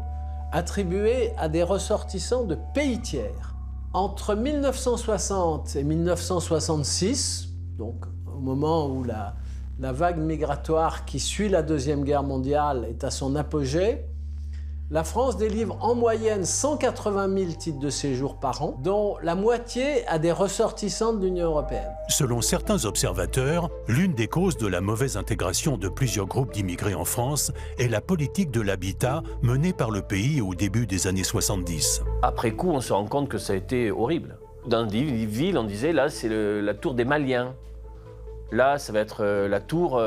attribués à des ressortissants de pays tiers. Entre 1960 et 1966, donc au moment où la vague migratoire qui suit la Deuxième Guerre mondiale est à son apogée, la France délivre en moyenne 180 000 titres de séjour par an, dont la moitié à des ressortissants de l'Union européenne. Selon certains observateurs, l'une des causes de la mauvaise intégration de plusieurs groupes d'immigrés en France est la politique de l'habitat menée par le pays au début des années 70. Après coup, on se rend compte que ça a été horrible. Dans des villes, on disait là, c'est la tour des Maliens. Là, ça va être la tour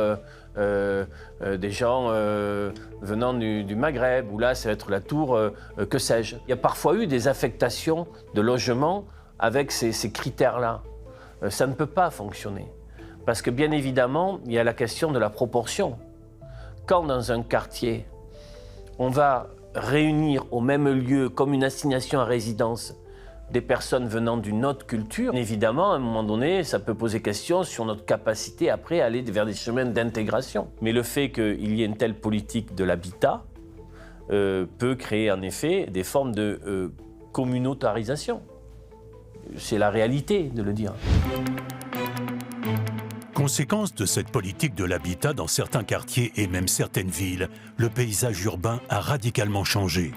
des gens venant du Maghreb, ou là, ça va être la tour, que sais-je. Il y a parfois eu des affectations de logements avec ces critères-là. Ça ne peut pas fonctionner. Parce que bien évidemment, il y a la question de la proportion. Quand dans un quartier, on va réunir au même lieu, comme une assignation à résidence, des personnes venant d'une autre culture, évidemment, à un moment donné, ça peut poser question sur notre capacité après à aller vers des chemins d'intégration. Mais le fait qu'il y ait une telle politique de l'habitat peut créer en effet des formes de communautarisation. C'est la réalité de le dire. Conséquence de cette politique de l'habitat dans certains quartiers et même certaines villes, le paysage urbain a radicalement changé.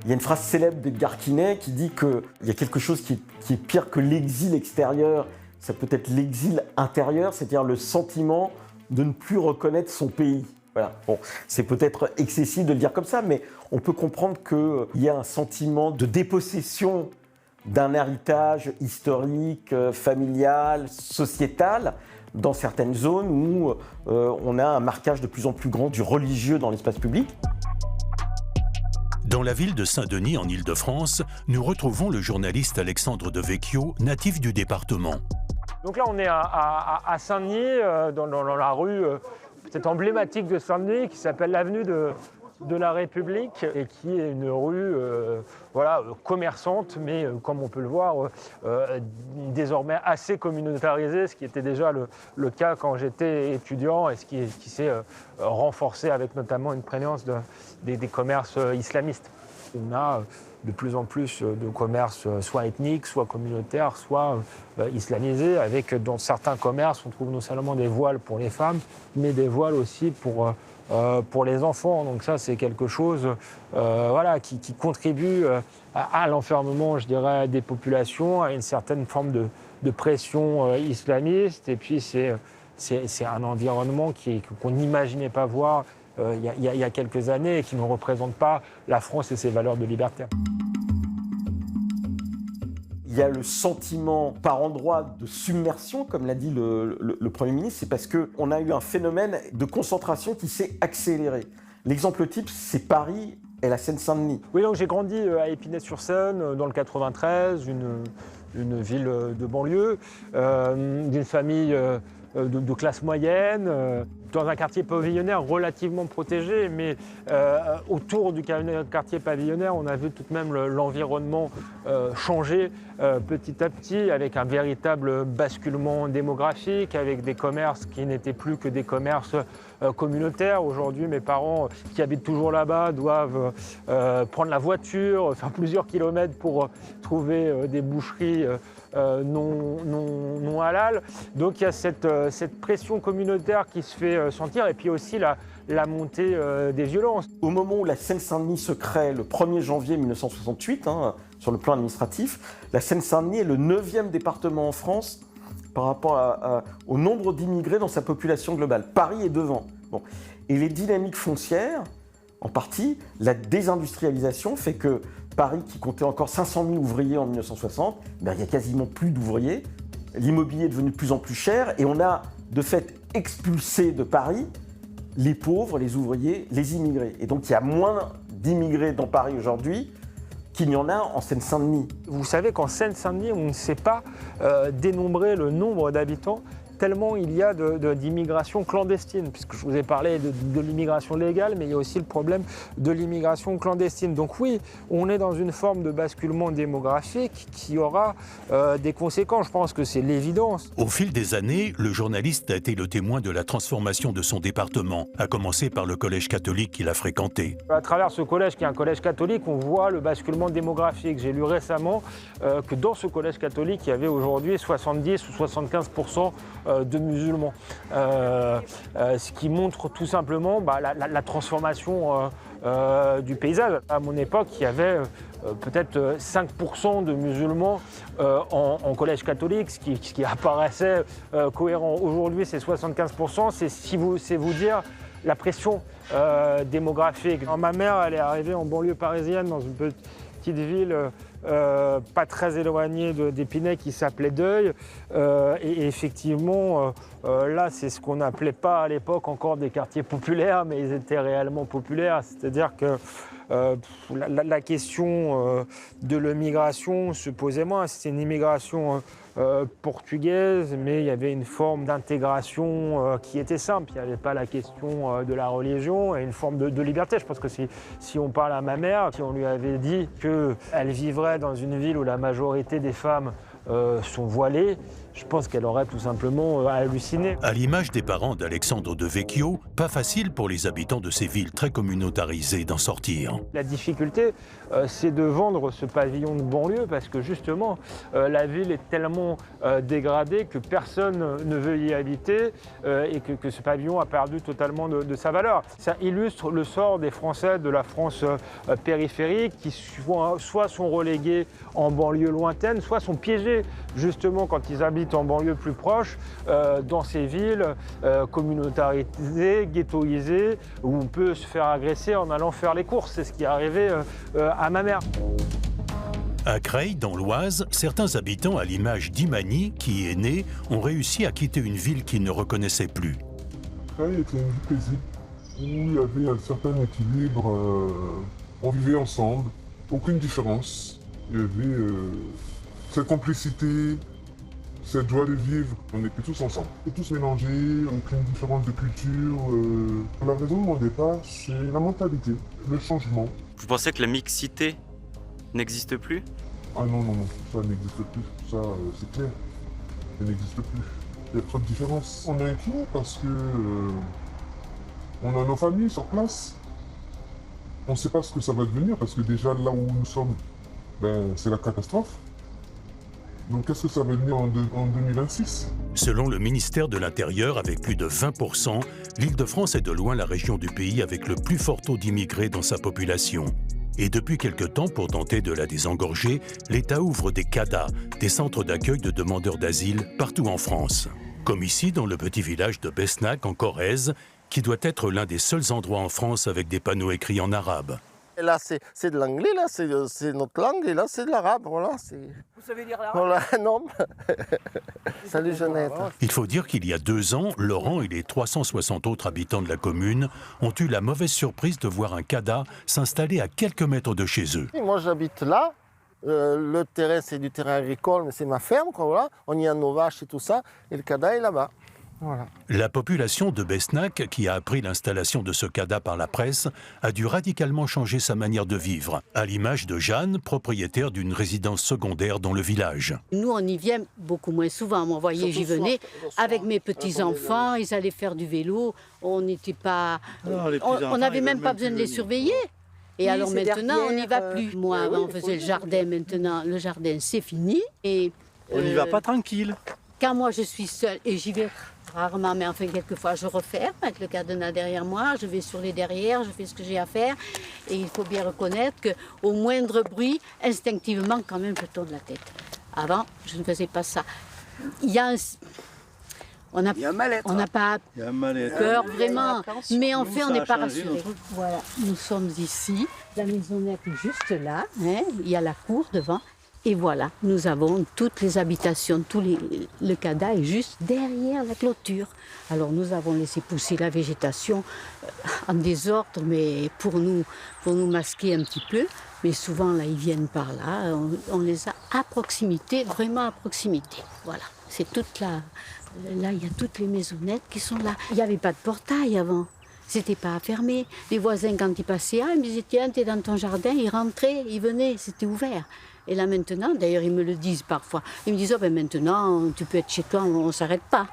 Il y a une phrase célèbre d'Edgar Quinet qui dit qu'il y a quelque chose qui est pire que l'exil extérieur, ça peut être l'exil intérieur, c'est-à-dire le sentiment de ne plus reconnaître son pays. Voilà. Bon, c'est peut-être excessif de le dire comme ça, mais on peut comprendre qu'il y a un sentiment de dépossession d'un héritage historique, familial, sociétal, dans certaines zones où on a un marquage de plus en plus grand du religieux dans l'espace public. Dans la ville de Saint-Denis, en Île-de-France, nous retrouvons le journaliste Alexandre Devecchio, natif du département. Donc là, on est à Saint-Denis, dans la rue peut-être emblématique de Saint-Denis, qui s'appelle l'avenue de la République, et qui est une rue commerçante, mais comme on peut le voir, désormais assez communautarisée, ce qui était déjà le cas quand j'étais étudiant, et ce qui s'est renforcé avec notamment une prégnance des commerces islamistes. On a de plus en plus de commerces soit ethniques, soit communautaires, soit islamisés, avec dans certains commerces, on trouve non seulement des voiles pour les femmes, mais des voiles aussi pour les enfants. Donc ça, c'est quelque chose qui contribue à l'enfermement, je dirais, des populations, à une certaine forme de pression islamiste. Et puis, c'est un environnement qu'on n'imaginait pas voir il y a quelques années et qui ne représente pas la France et ses valeurs de liberté. Il y a le sentiment par endroits de submersion, comme l'a dit le Premier ministre, c'est parce qu'on a eu un phénomène de concentration qui s'est accéléré. L'exemple type, c'est Paris et la Seine-Saint-Denis. Oui, donc j'ai grandi à Épinay-sur-Seine, dans le 93, une ville de banlieue, d'une famille de classe moyenne, dans un quartier pavillonnaire relativement protégé, mais autour du quartier pavillonnaire, on a vu tout de même l'environnement changer petit à petit, avec un véritable basculement démographique, avec des commerces qui n'étaient plus que des commerces communautaires. Aujourd'hui, mes parents qui habitent toujours là-bas doivent prendre la voiture, faire plusieurs kilomètres pour trouver des boucheries non halal. Donc il y a cette pression communautaire qui se fait sentir, et puis aussi la montée des violences. Au moment où la Seine-Saint-Denis se crée le 1er janvier 1968, sur le plan administratif, la Seine-Saint-Denis est le 9e département en France par rapport au nombre d'immigrés dans sa population globale. Paris est devant. Bon. Et les dynamiques foncières, en partie, la désindustrialisation fait que Paris, qui comptait encore 500 000 ouvriers en 1960, il n'y a quasiment plus d'ouvriers. L'immobilier est devenu de plus en plus cher et on a de fait expulsé de Paris les pauvres, les ouvriers, les immigrés. Et donc il y a moins d'immigrés dans Paris aujourd'hui qu'il y en a en Seine-Saint-Denis. Vous savez qu'en Seine-Saint-Denis, on ne sait pas dénombrer le nombre d'habitants tellement il y a d'immigration clandestine, puisque je vous ai parlé de l'immigration légale, mais il y a aussi le problème de l'immigration clandestine. Donc oui, on est dans une forme de basculement démographique qui aura des conséquences. Je pense que c'est l'évidence. Au fil des années, le journaliste a été le témoin de la transformation de son département, à commencer par le collège catholique qu'il a fréquenté. À travers ce collège, qui est un collège catholique, on voit le basculement démographique. J'ai lu récemment que dans ce collège catholique, il y avait aujourd'hui 70 ou 75% de musulmans. Ce qui montre tout simplement la transformation du paysage. À mon époque, il y avait peut-être 5% de musulmans en collège catholique, ce qui apparaissait cohérent. Aujourd'hui, c'est 75%. C'est vous dire la pression démographique. Alors, ma mère, elle est arrivée en banlieue parisienne, dans une petite ville pas très éloigné d'Épinay qui s'appelait Deuil. Et effectivement, là, c'est ce qu'on n'appelait pas à l'époque encore des quartiers populaires, mais ils étaient réellement populaires. C'est-à-dire que la question de l'immigration se posait moins. C'était une immigration portugaise, mais il y avait une forme d'intégration qui était simple. Il n'y avait pas la question de la religion et une forme de liberté. Je pense que si on parle à ma mère, si on lui avait dit qu'elle vivrait dans une ville où la majorité des femmes sont voilées, je pense qu'elle aurait tout simplement halluciné. À l'image des parents d'Alexandre de Vecchio, pas facile pour les habitants de ces villes très communautarisées d'en sortir. La difficulté, c'est de vendre ce pavillon de banlieue parce que justement, la ville est tellement dégradée que personne ne veut y habiter et que ce pavillon a perdu totalement de sa valeur. Ça illustre le sort des Français de la France périphérique qui soit sont relégués en banlieue lointaine, soit sont piégés justement quand ils habitent en banlieue plus proche, dans ces villes communautarisées, ghettoisées, où on peut se faire agresser en allant faire les courses. C'est ce qui est arrivé à ma mère. À Creil, dans l'Oise, certains habitants, à l'image d'Imani, qui y est né, ont réussi à quitter une ville qu'ils ne reconnaissaient plus. Creil était une ville paisible, où il y avait un certain équilibre. On vivait ensemble, aucune différence. Il y avait cette complicité, cette joie de vivre. On était tous ensemble, et tous mélangés, aucune différence de culture. La raison de mon départ, c'est la mentalité, le changement. Vous pensez que la mixité n'existe plus? Ah non, ça n'existe plus. Ça, c'est clair. Ça n'existe plus. Il y a trop de différences. On est inquiet parce que on a nos familles sur place. On ne sait pas ce que ça va devenir parce que déjà là où nous sommes, c'est la catastrophe. Donc qu'est-ce que ça va devenir en 2026? Selon le ministère de l'Intérieur, avec plus de 20%, l'Île-de-France est de loin la région du pays avec le plus fort taux d'immigrés dans sa population. Et depuis quelque temps, pour tenter de la désengorger, l'État ouvre des CADA, des centres d'accueil de demandeurs d'asile, partout en France. Comme ici, dans le petit village de Besnac, en Corrèze, qui doit être l'un des seuls endroits en France avec des panneaux écrits en arabe. Et là, c'est de l'anglais, là, c'est notre langue, et là, c'est de l'arabe, voilà. Vous savez lire l'arabe? Voilà, non. Salut Jeannette. Il faut dire qu'il y a 2 ans, Laurent et les 360 autres habitants de la commune ont eu la mauvaise surprise de voir un CADA s'installer à quelques mètres de chez eux. Et moi, j'habite là. Le terrain, c'est du terrain agricole, mais c'est ma ferme, quoi, voilà. On y a nos vaches et tout ça, et le CADA est là-bas. Voilà. La population de Besnac, qui a appris l'installation de ce CADA par la presse, a dû radicalement changer sa manière de vivre, à l'image de Jeanne, propriétaire d'une résidence secondaire dans le village. Nous, on y vient beaucoup moins souvent. Moi, vous voyez, j'y venais avec mes petits-enfants, ils allaient faire du vélo, on n'était pas... on n'avait même pas besoin de les surveiller. Et oui, alors maintenant, on n'y va plus. Moi, avant, on faisait le jardin, maintenant, le jardin, c'est fini. Et, on n'y va pas tranquille. Quand moi, je suis seule, et j'y vais rarement, mais enfin, quelquefois, je referme avec le cadenas derrière moi, je vais sur les derrières, je fais ce que j'ai à faire. Et il faut bien reconnaître qu'au moindre bruit, instinctivement, quand même, je tourne la tête. Avant, je ne faisais pas ça. Il y a un... On n'a pas peur vraiment, mais en fait on n'est pas rassuré. Voilà, nous sommes ici, la maisonnette est juste là, hein, il y a la cour devant, et voilà, nous avons toutes les habitations, le CADA est juste derrière la clôture. Alors nous avons laissé pousser la végétation en désordre, mais pour nous masquer un petit peu. Mais souvent là, ils viennent par là, on les a à proximité, vraiment à proximité. Voilà, c'est toute la... Là, il y a toutes les maisonnettes qui sont là. Il n'y avait pas de portail avant. C'était pas fermé. Les voisins, quand ils passaient, ils me disaient, tiens, t'es dans ton jardin. Ils rentraient, ils venaient, c'était ouvert. Et là, maintenant, d'ailleurs, ils me le disent parfois. Ils me disent, oh, ben maintenant, tu peux être chez toi, on ne s'arrête pas.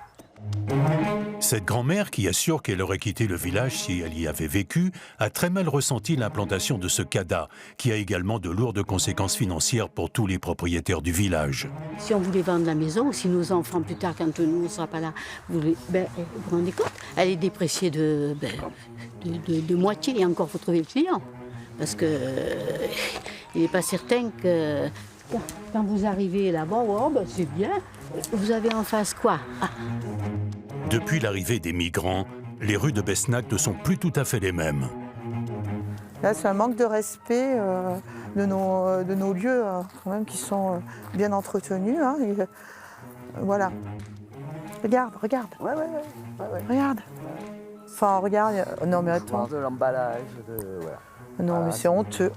Cette grand-mère, qui assure qu'elle aurait quitté le village si elle y avait vécu, a très mal ressenti l'implantation de ce CADA, qui a également de lourdes conséquences financières pour tous les propriétaires du village. Si on voulait vendre la maison, ou si nos enfants, plus tard, quand nous ne serons pas là, vous vous rendez compte, elle est dépréciée de moitié, et encore, il faut trouver le client. Parce que il n'est pas certain que... Quand vous arrivez là-bas, oh, ben c'est bien, vous avez en face quoi? Depuis l'arrivée des migrants, les rues de Besnac ne sont plus tout à fait les mêmes. Là, c'est un manque de respect de nos lieux, quand même, qui sont bien entretenus. Hein, et, voilà. Regarde. Ouais. Regarde. Enfin, regarde. Non, mais attends. De l'emballage, voilà. Non, mais c'est honteux.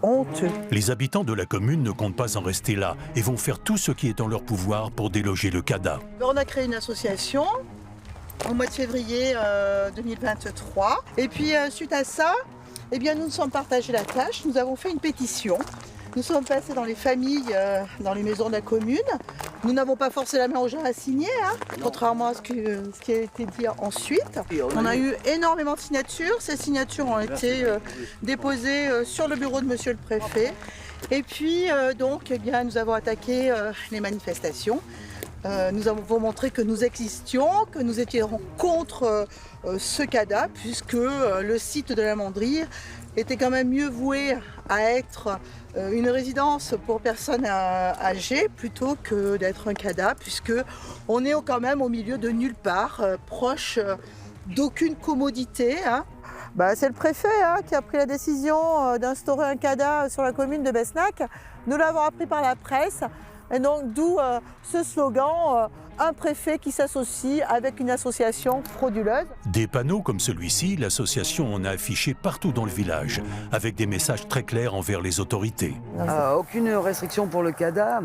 Les habitants de la commune ne comptent pas en rester là et vont faire tout ce qui est en leur pouvoir pour déloger le CADA. On a créé une association au mois de février 2023. Et puis, suite à ça, eh bien, nous nous sommes partagés la tâche. Nous avons fait une pétition. Nous sommes passés dans les familles, dans les maisons de la commune. Nous n'avons pas forcé la main aux gens à signer, hein, contrairement à ce qui a été dit ensuite. On a eu énormément de signatures. Ces signatures ont été déposées sur le bureau de monsieur le préfet. Et puis, donc, eh bien, nous avons attaqué les manifestations. Nous avons montré que nous existions, que nous étions contre ce CADA, puisque le site de la Mandrie était quand même mieux voué à être une résidence pour personnes âgées plutôt que d'être un CADA, puisque on est quand même au milieu de nulle part, proche d'aucune commodité. Hein. C'est le préfet qui a pris la décision d'instaurer un CADA sur la commune de Besnac. Nous l'avons appris par la presse. Et donc d'où ce slogan, un préfet qui s'associe avec une association frauduleuse. Des panneaux comme celui-ci, l'association en a affiché partout dans le village, avec des messages très clairs envers les autorités. Aucune restriction pour le CADA.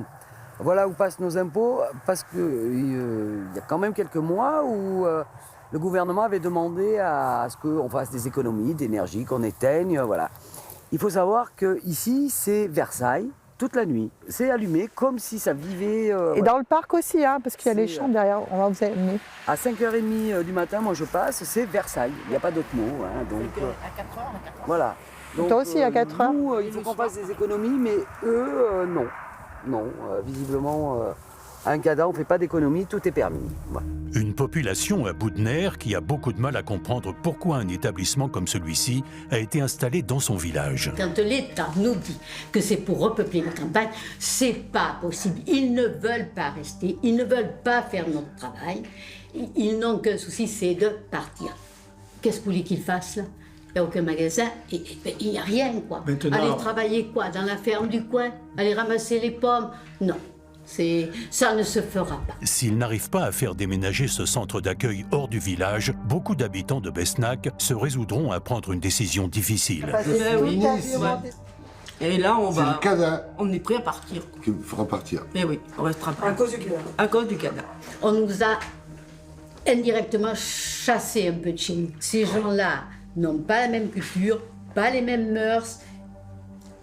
Voilà où passent nos impôts, parce qu'il y a quand même quelques mois où le gouvernement avait demandé à ce qu'on fasse des économies d'énergie, qu'on éteigne, voilà. Il faut savoir qu'ici, c'est Versailles. Toute la nuit. C'est allumé comme si ça vivait... Et dans le parc aussi, hein, parce qu'il y a les champs derrière, on va vous amener. À 5h30 du matin, moi je passe, c'est Versailles. Il n'y a pas d'autre mot. Hein, donc, à 4h, voilà. Donc, toi aussi à 4h. Nous, il faut qu'on fasse des économies, mais eux, non. Non, visiblement, à un CADA, on ne fait pas d'économies, tout est permis. Voilà. Une population à bout de nerfs qui a beaucoup de mal à comprendre pourquoi un établissement comme celui-ci a été installé dans son village. Quand l'État nous dit que c'est pour repeupler la campagne, c'est pas possible. Ils ne veulent pas rester, ils ne veulent pas faire notre travail. Ils n'ont qu'un souci, c'est de partir. Qu'est-ce que vous voulez qu'ils fassent là? Il n'y a aucun magasin, il n'y a rien quoi. Maintenant... Aller travailler quoi? Dans la ferme du coin? Aller ramasser les pommes? Non. Ça ne se fera pas. S'ils n'arrivent pas à faire déménager ce centre d'accueil hors du village, beaucoup d'habitants de Besnac se résoudront à prendre une décision difficile. Oui. Et là, on est prêt à partir. Qui me fera partir. Mais oui, on restera pas. À cause du CADA. À cause du CADA. On nous a indirectement chassés un peu de chez nous. Ces gens-là n'ont pas la même culture, pas les mêmes mœurs.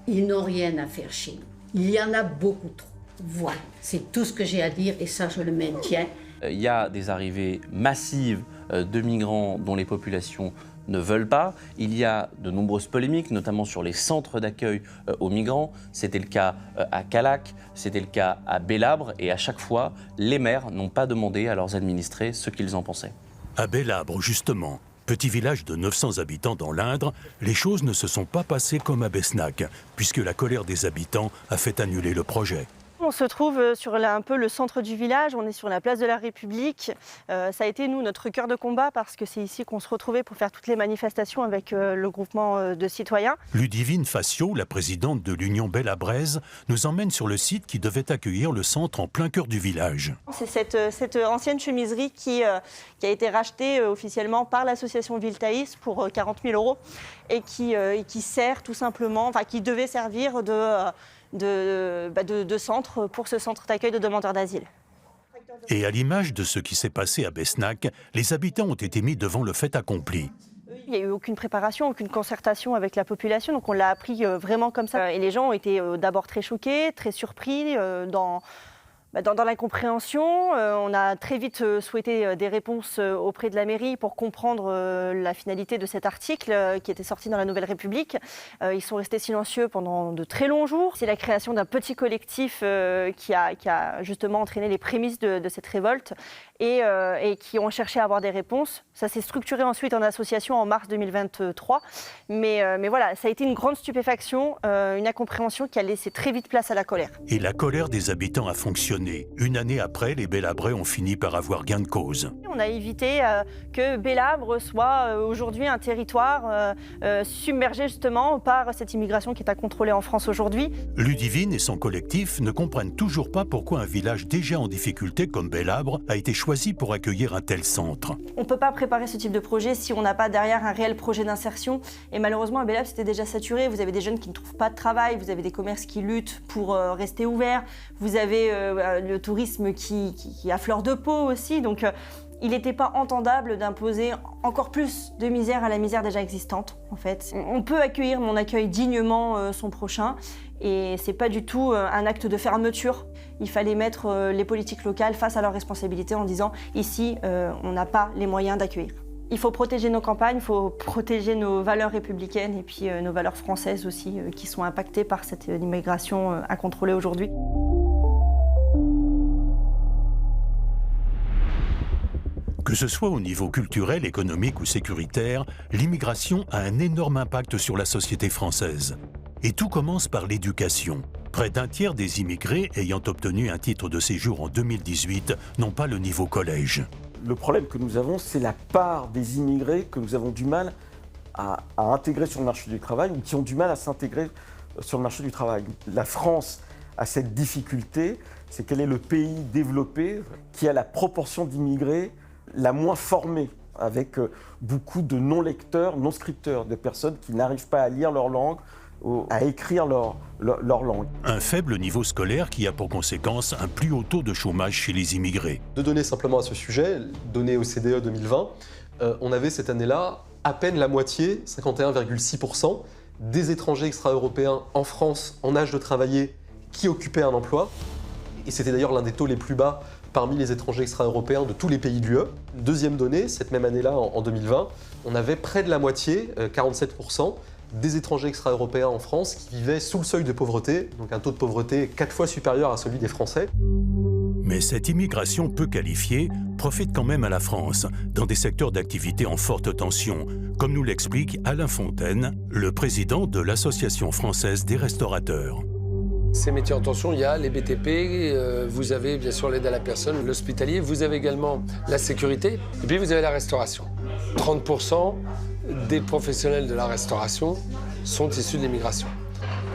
Ils n'ont rien à faire chez nous. Il y en a beaucoup trop. Voilà, c'est tout ce que j'ai à dire et ça, je le maintiens. Il y a des arrivées massives de migrants dont les populations ne veulent pas. Il y a de nombreuses polémiques, notamment sur les centres d'accueil aux migrants. C'était le cas à Callac, c'était le cas à Bellabre et à chaque fois, les maires n'ont pas demandé à leurs administrés ce qu'ils en pensaient. À Bellabre, justement, petit village de 900 habitants dans l'Indre, les choses ne se sont pas passées comme à Besnac, puisque la colère des habitants a fait annuler le projet. On se trouve sur un peu le centre du village, on est sur la place de la République. Ça a été, nous, notre cœur de combat parce que c'est ici qu'on se retrouvait pour faire toutes les manifestations avec le groupement de citoyens. Ludivine Facio, la présidente de l'Union Bellabraise, nous emmène sur le site qui devait accueillir le centre en plein cœur du village. C'est cette ancienne chemiserie qui a été rachetée officiellement par l'association Viltaïs pour 40 000 € et qui sert tout simplement, enfin qui devait servir de centre pour ce centre d'accueil de demandeurs d'asile. Et à l'image de ce qui s'est passé à Besnac, les habitants ont été mis devant le fait accompli. Il n'y a eu aucune préparation, aucune concertation avec la population, donc on l'a appris vraiment comme ça. Et les gens ont été d'abord très choqués, très surpris dans l'incompréhension. On a très vite souhaité des réponses auprès de la mairie pour comprendre la finalité de cet article qui était sorti dans la Nouvelle République. Ils sont restés silencieux pendant de très longs jours. C'est la création d'un petit collectif qui a justement entraîné les prémices de cette révolte. et qui ont cherché à avoir des réponses. Ça s'est structuré ensuite en association en mars 2023. Mais voilà, ça a été une grande stupéfaction, une incompréhension qui a laissé très vite place à la colère. Et la colère des habitants a fonctionné. Une année après, les Belabrais ont fini par avoir gain de cause. On a évité que Belâbre soit aujourd'hui un territoire submergé justement par cette immigration qui est incontrôlée en France aujourd'hui. Ludivine et son collectif ne comprennent toujours pas pourquoi un village déjà en difficulté comme Belâbre a été choisi pour accueillir un tel centre. On ne peut pas préparer ce type de projet si on n'a pas derrière un réel projet d'insertion. Et malheureusement, à Belâbre, c'était déjà saturé. Vous avez des jeunes qui ne trouvent pas de travail, vous avez des commerces qui luttent pour rester ouverts, vous avez le tourisme qui a fleur de peau aussi. Donc, il n'était pas entendable d'imposer encore plus de misère à la misère déjà existante, en fait. On peut accueillir, mais on accueille dignement son prochain. Et c'est pas du tout un acte de fermeture. Il fallait mettre les politiques locales face à leurs responsabilités en disant « ici, on n'a pas les moyens d'accueillir ». Il faut protéger nos campagnes, il faut protéger nos valeurs républicaines et puis nos valeurs françaises aussi qui sont impactées par cette immigration incontrôlée aujourd'hui. Que ce soit au niveau culturel, économique ou sécuritaire, l'immigration a un énorme impact sur la société française. Et tout commence par l'éducation. Près d'un tiers des immigrés ayant obtenu un titre de séjour en 2018 n'ont pas le niveau collège. Le problème que nous avons, c'est la part des immigrés que nous avons du mal à intégrer sur le marché du travail ou qui ont du mal à s'intégrer sur le marché du travail. La France a cette difficulté, c'est qu'elle est le pays développé qui a la proportion d'immigrés la moins formée, avec beaucoup de non-lecteurs, non-scripteurs, de personnes qui n'arrivent pas à lire leur langue, à écrire leur langue. Un faible niveau scolaire qui a pour conséquence un plus haut taux de chômage chez les immigrés. Deux données simplement à ce sujet, données OCDE 2020, on avait cette année-là à peine la moitié, 51,6%, des étrangers extra-européens en France en âge de travailler qui occupaient un emploi. Et c'était d'ailleurs l'un des taux les plus bas parmi les étrangers extra-européens de tous les pays de l'UE. Deuxième donnée, cette même année-là, en 2020, on avait près de la moitié, 47%, des étrangers extra-européens en France qui vivaient sous le seuil de pauvreté, donc un taux de pauvreté 4 fois supérieur à celui des Français. Mais cette immigration peu qualifiée profite quand même à la France, dans des secteurs d'activité en forte tension, comme nous l'explique Alain Fontaine, le président de l'Association française des restaurateurs. Ces métiers en tension, il y a les BTP, vous avez bien sûr l'aide à la personne, l'hospitalier, vous avez également la sécurité, et puis vous avez la restauration. 30% des professionnels de la restauration sont issus de l'immigration.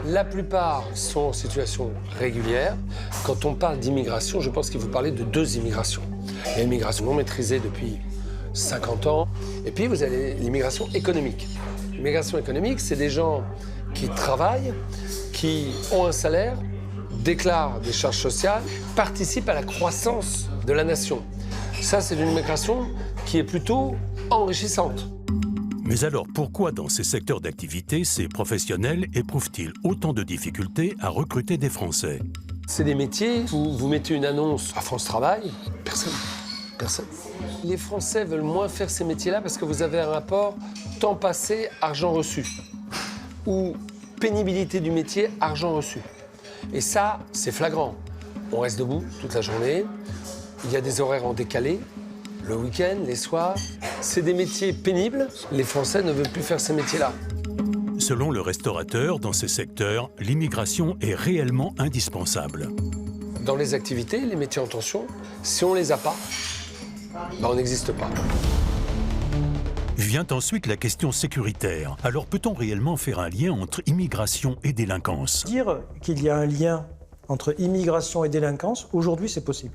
La plupart sont en situation régulière. Quand on parle d'immigration, je pense qu'il faut parler de deux immigrations. Il y a l'immigration non maîtrisée depuis 50 ans, et puis vous avez l'immigration économique. L'immigration économique, c'est des gens qui travaillent, qui ont un salaire, déclarent des charges sociales, participent à la croissance de la nation. Ça, c'est une immigration qui est plutôt enrichissante. Mais alors, pourquoi dans ces secteurs d'activité, ces professionnels éprouvent-ils autant de difficultés à recruter des Français? C'est des métiers où vous mettez une annonce à France Travail, personne. Les Français veulent moins faire ces métiers-là parce que vous avez un rapport temps passé, argent reçu. Ou pénibilité du métier, argent reçu. Et ça, c'est flagrant. On reste debout toute la journée, il y a des horaires en décalé, le week-end, les soirs. C'est des métiers pénibles, les Français ne veulent plus faire ces métiers-là. Selon le restaurateur, dans ces secteurs, l'immigration est réellement indispensable. Dans les activités, les métiers en tension, si on ne les a pas, on n'existe pas. Vient ensuite la question sécuritaire. Alors peut-on réellement faire un lien entre immigration et délinquance? Dire qu'il y a un lien entre immigration et délinquance, aujourd'hui c'est possible.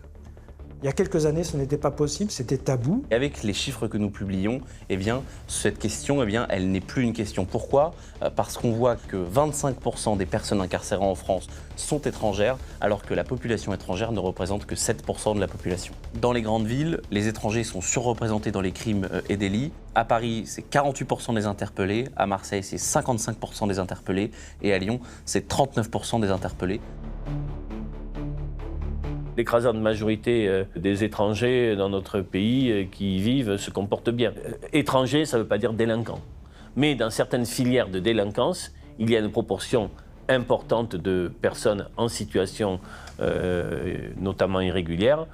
Il y a quelques années, ce n'était pas possible, c'était tabou. Et avec les chiffres que nous publions, eh bien, cette question, elle n'est plus une question. Pourquoi? Parce qu'on voit que 25% des personnes incarcérées en France sont étrangères, alors que la population étrangère ne représente que 7% de la population. Dans les grandes villes, les étrangers sont surreprésentés dans les crimes et délits. À Paris, c'est 48% des interpellés. À Marseille, c'est 55% des interpellés. Et à Lyon, c'est 39% des interpellés. L'écrasante majorité des étrangers dans notre pays qui y vivent se comportent bien. Étranger, ça ne veut pas dire délinquant. Mais dans certaines filières de délinquance, il y a une proportion importante de personnes en situation notamment irrégulière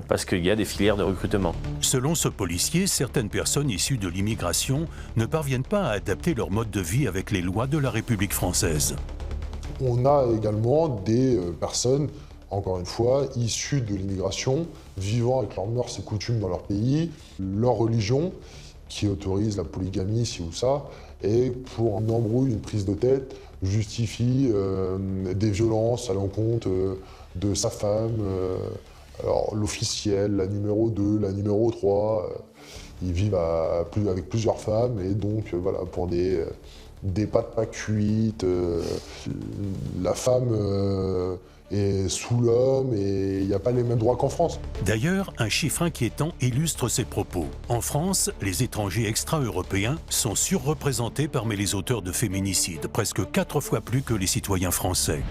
parce qu'il y a des filières de recrutement. Selon ce policier, certaines personnes issues de l'immigration ne parviennent pas à adapter leur mode de vie avec les lois de la République française. On a également des personnes, encore une fois, issues de l'immigration, vivant avec leurs mœurs et coutumes dans leur pays, leur religion, qui autorise la polygamie, ci ou ça, et pour une embrouille, une prise de tête, justifie des violences à l'encontre de sa femme, alors l'officielle, la numéro 2, la numéro 3, ils vivent avec plusieurs femmes, et donc voilà, pour des pâtes pas cuites, la femme est sous l'homme et il n'y a pas les mêmes droits qu'en France. D'ailleurs, un chiffre inquiétant illustre ces propos. En France, les étrangers extra-européens sont surreprésentés parmi les auteurs de féminicides, presque 4 fois plus que les citoyens français.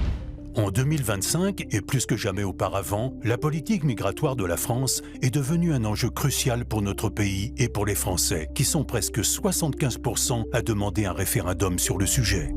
En 2025, et plus que jamais auparavant, la politique migratoire de la France est devenue un enjeu crucial pour notre pays et pour les Français, qui sont presque 75% à demander un référendum sur le sujet.